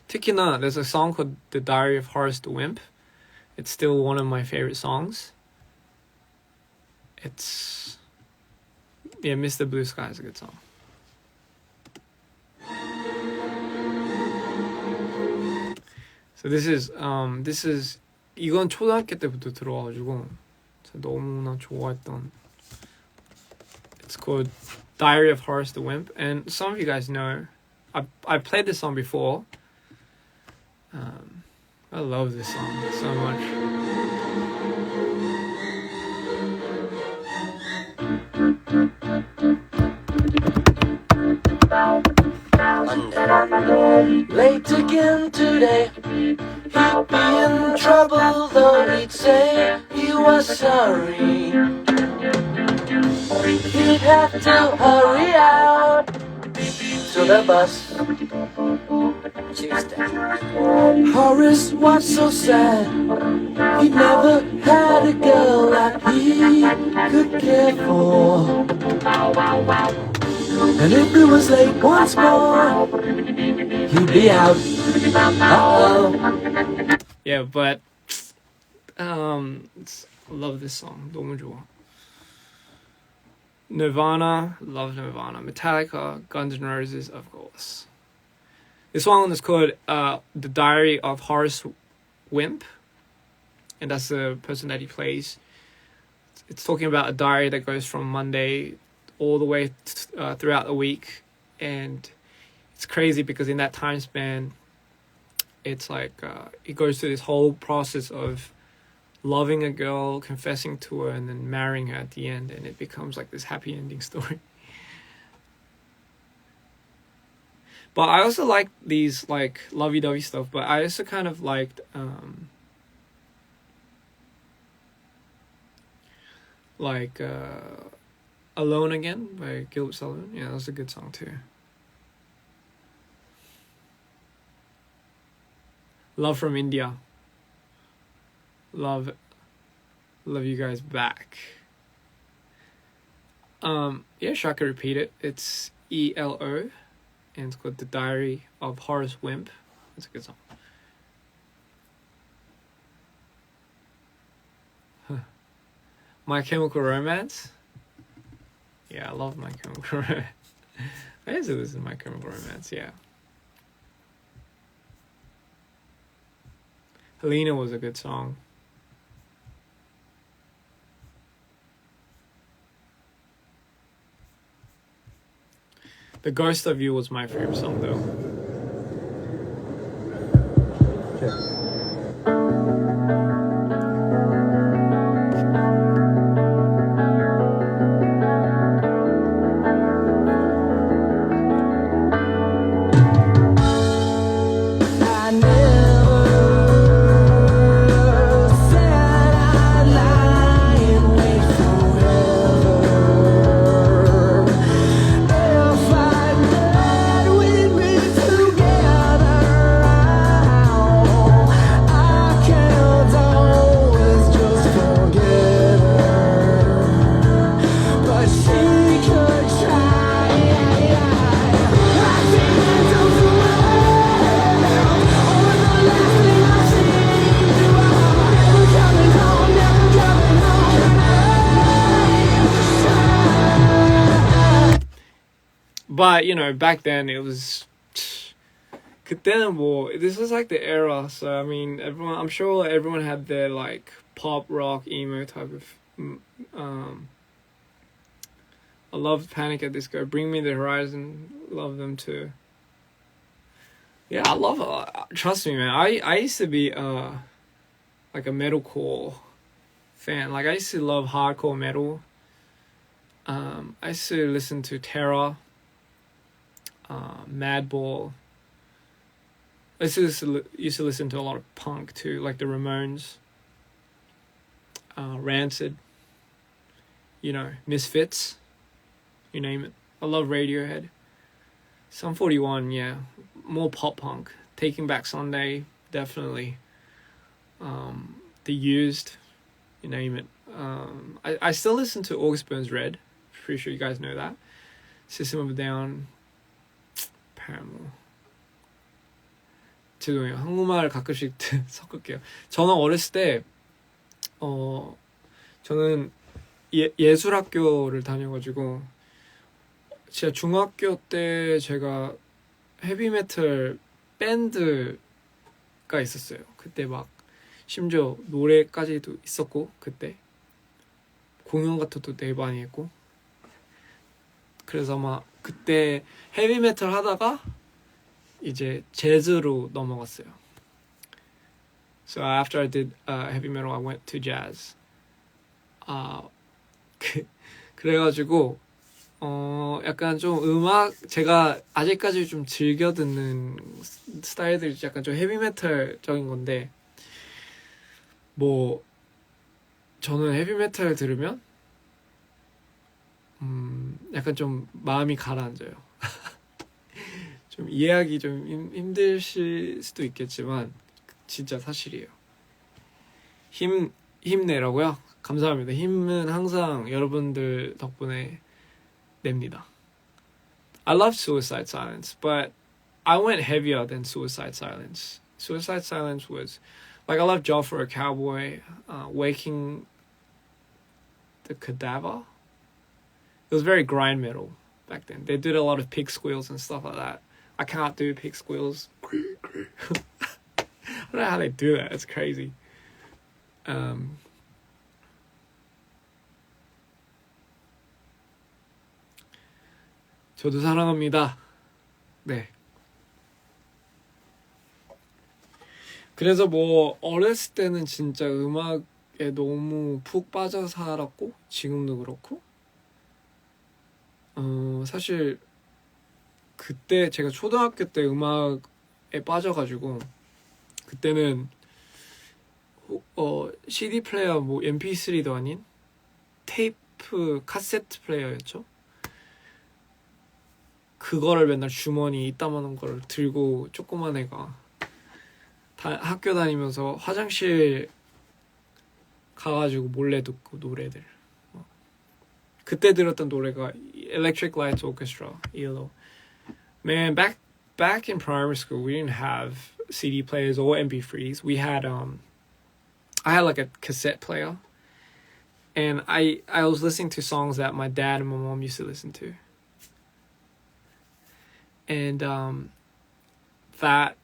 특히나 there's a song called The Diary of Horace the Wimp. It's still one of my favorite songs. It's Mr. Blue Sky is a good song. So this is 이건 초등학교 때부터 들어와가지고 너무나 좋아했던. It's called Diary of Horace the Wimp, and some of you guys know I played this song before. I love this song so much. Late again today. He'd be in trouble, though he'd say he was sorry. He'd have to hurry out to the bus Tuesday. Horace was so sad. He never had a girl that he could care for. And if it was late once more, he'd be out. Uh-oh. Yeah, but I love this song. 너무 좋아. Nirvana, love Nirvana. Metallica, Guns N' Roses, of course. This one is called The Diary of Horace Wimp, and that's the person that he plays. It's talking about a diary that goes from Monday all the way throughout the week, and it's crazy because in that time span, it's like it goes through this whole process of loving a girl, confessing to her, and then marrying her at the end, and it becomes like this happy ending story. But I also like these like lovey-dovey stuff, but I also kind of liked Alone Again by Gilbert Sullivan. Yeah, that's a good song too. Love from India. Love you guys back. Yeah, sure, I could repeat it. It's ELO, and it's called The Diary of Horace Wimp. It's a good song. My Chemical Romance. Yeah, I love My Chemical Romance. I used to listen to My Chemical Romance, yeah. Helena was a good song. The Ghost of You was my favorite song though. I never said I'd lie and wait forever. If I died, we'd be together. I can't always just forget her, but she could try. I think into the world, over the last thing I see. Never coming home, never coming home. But you know, back then it was. 그때는 뭐, this was like the era, so I mean, I'm sure everyone had their like pop rock emo type of. I loved Panic at Disco. Bring Me the Horizon, love them too. Yeah, I love it. Trust me, man. I used to be like a metalcore fan. Like I used to love hardcore metal. I used to listen to Terror, Madball. I used to listen to a lot of punk too, like the Ramones, Rancid, you know, Misfits, you name it. I love Radiohead. Sum 41, yeah, more pop punk. Taking Back Sunday, definitely. The Used, you name it. I still listen to August Burns Red. Pretty sure you guys know that. System of a Down, Paramore. 죄송해요. 한국말 가끔씩 섞을게요. 저는 어렸을 때 저는 예술학교를 다녀가지고 진짜 중학교 때 제가 헤비메탈 밴드가 있었어요. 그때 막 심지어 노래까지도 있었고 그때 공연 같은 것도 되게 많이 했고 그래서 막 그때 헤비메탈 하다가 이제 재즈로 넘어갔어요. So after I did heavy metal, I went to jazz. 그래가지고 약간 좀 음악 제가 아직까지 좀 즐겨 듣는 스타일들이 약간 좀 헤비 메탈적인 건데 뭐 저는 헤비 메탈 들으면 약간 좀 마음이 가라앉아요. 좀 이해하기 좀 힘드실 수도 있겠지만 진짜 사실이에요. 힘내라고요? 감사합니다. 힘은 항상 여러분들 덕분에 냅니다. I love Suicide Silence, but I went heavier than Suicide Silence. Suicide Silence was like, I love Job for a Cowboy, Waking the Cadaver. It was very grind metal back then. They did a lot of pig squeals and stuff like that. I can't do pig squeals. I don't know how they do that. It's crazy. 저도 사랑합니다. 네. 그래서 뭐 어렸을 때는 진짜 음악에 너무 푹 빠져 살았고 지금도 그렇고 사실 그때 제가 초등학교 때 음악에 빠져가지고 그때는 CD 플레이어 뭐 MP3도 아닌 테이프 카세트 플레이어였죠. 그거를 맨날 주머니 이따만한 거를 들고 조그만 애가 학교 다니면서 화장실 가가지고 몰래 듣고 노래들. 그때 들었던 노래가 Electric Light Orchestra, ELO. Man, back in primary school, we didn't have CD players or MP3s. We had I had like a cassette player, and I was listening to songs that my dad and my mom used to listen to. And that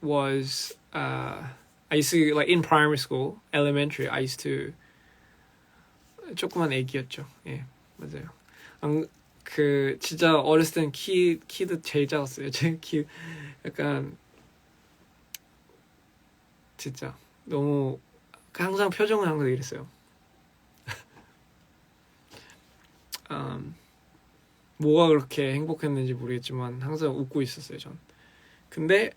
was I used to, like, in primary school, elementary, I used to 조그만 애기였죠. 예, 맞아요. 그 진짜 어렸을 땐 키도 제일 작았어요. 제 키 약간 진짜 너무 항상 표정은 항상 이랬어요. 뭐가 그렇게 행복했는지 모르겠지만 항상 웃고 있었어요, 전. 근데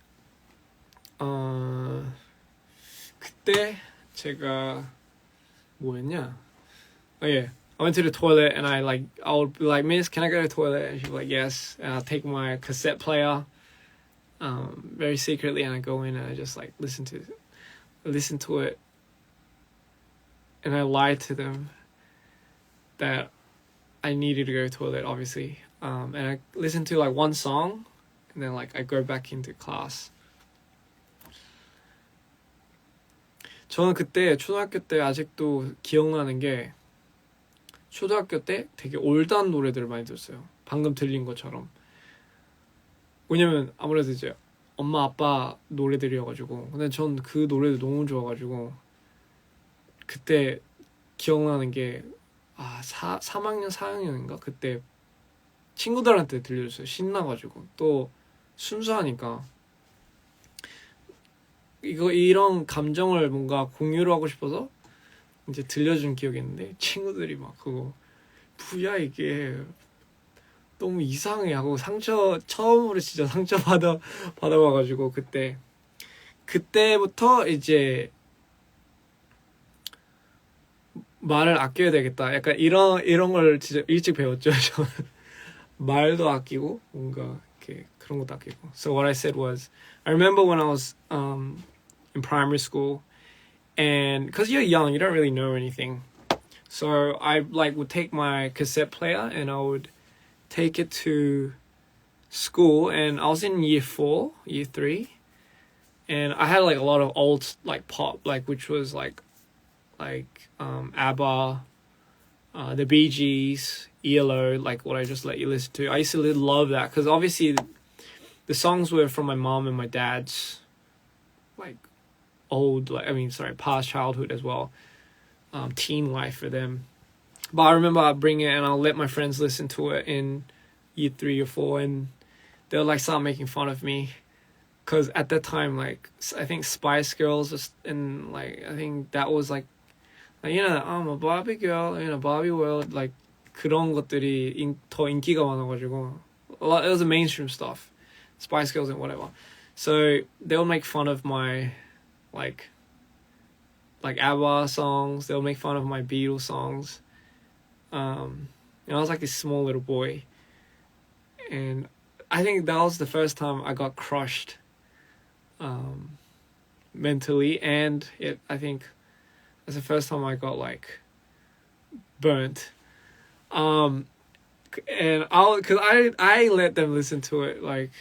그때 제가 뭐였냐? I went to the toilet and I would be like, Miss, can I go to the toilet? And she'd be like, yes. And I'll take my cassette player very secretly, and I go in and I just like listen to it, and I lied to them that I needed to go to the toilet, obviously. And I listened to like one song, and then like I go back into class. 저는 그때 초등학교 때 아직도 기억나는 게 초등학교 때 되게 올드한 노래들을 많이 들었어요. 방금 들린 것처럼. 왜냐면 아무래도 이제 엄마 아빠 노래들이어가지고. 근데 전 그 노래도 너무 좋아가지고 그때 기억나는 게 3학년 4학년인가 그때 친구들한테 들려줬어요. 신나가지고. 또 순수하니까 이런 감정을 뭔가 공유를 하고 싶어서 이제 들려준 기억이 있는데 친구들이 막 그거 뭐야 이게 너무 이상해 하고 처음으로 진짜 상처 받아봐가지고 그때부터 이제 말을 아껴야 되겠다. 약간 이런 걸 진짜 일찍 배웠죠. 저는 말도 아끼고 뭔가 이렇게 그런 것도 아끼고. So what I said was, I remember when I was in primary school, and because you're young, you don't really know anything. So I would take my cassette player and I would take it to school, and I was in year 4, year 3, and I had like a lot of old like pop, like which was like ABBA, the Bee Gees, ELO, like what I just let you listen to. I used to love that because obviously the songs were from my mom and my dad's like past childhood as well, teen life for them. But I remember I'd bring it and I'll let my friends listen to it in year 3 or 4, and they'll like start making fun of me because at that time, like, I think Spice Girls and like I think that was like I'm a Barbie girl in a Barbie world, like 그런 것들이 더 인기가 많아가지고 it was the mainstream stuff, Spice Girls and whatever. So they'll make fun of my like ABBA songs. They'll make fun of my Beatles songs. And I was like this small little boy. And I think that was the first time I got crushed mentally, and I think that's the first time I got like burnt. And I let them listen to it like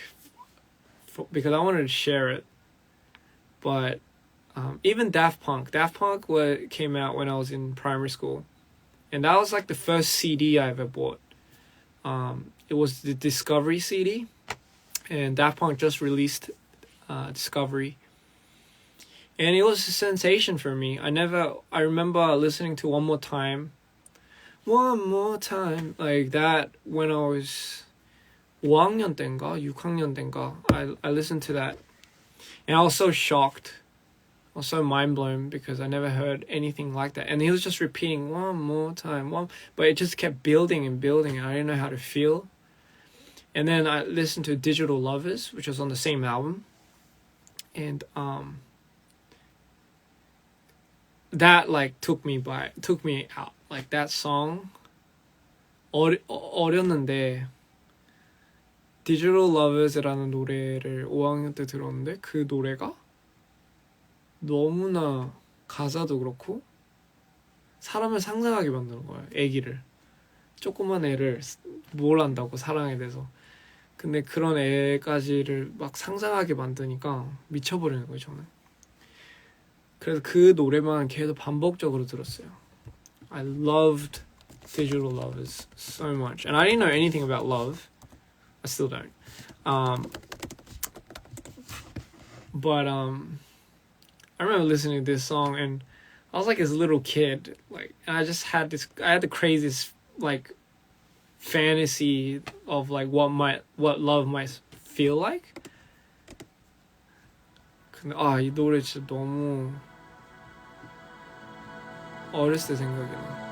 because I wanted to share it. But even Daft Punk came out when I was in primary school, and that was like the first CD I ever bought. It was the Discovery CD, and Daft Punk just released Discovery, and it was a sensation for me. I remember listening to One More Time like that when I was 5학년 때인가 6학년 때인가. I listened to that, and I was so shocked. I was so mind blown because I never heard anything like that. And he was just repeating one more time, but it just kept building and building, and I didn't know how to feel. And then I listened to Digital Lovers, which was on the same album. And that like took me out. Like that song 어렸는데 Digital Lovers라는 노래를 5학년 때 들었는데 그 노래가 너무나 가사도 그렇고 사람을 상상하게 만드는 거예요. 애기를, 조그만 애를 뭘 안다고 사랑에 대해서. 근데 그런 애까지를 막 상상하게 만드니까 미쳐버리는 거예요, 저는. 그래서 그 노래만 계속 반복적으로 들었어요. I loved Digital Lovers so much, and I didn't know anything about love. I still don't. But I remember listening to this song, and I was like this little kid, like, and I had the craziest like fantasy of like what love might feel like. 근데 이 노래 진짜 너무 어렸을 때 생각이 나.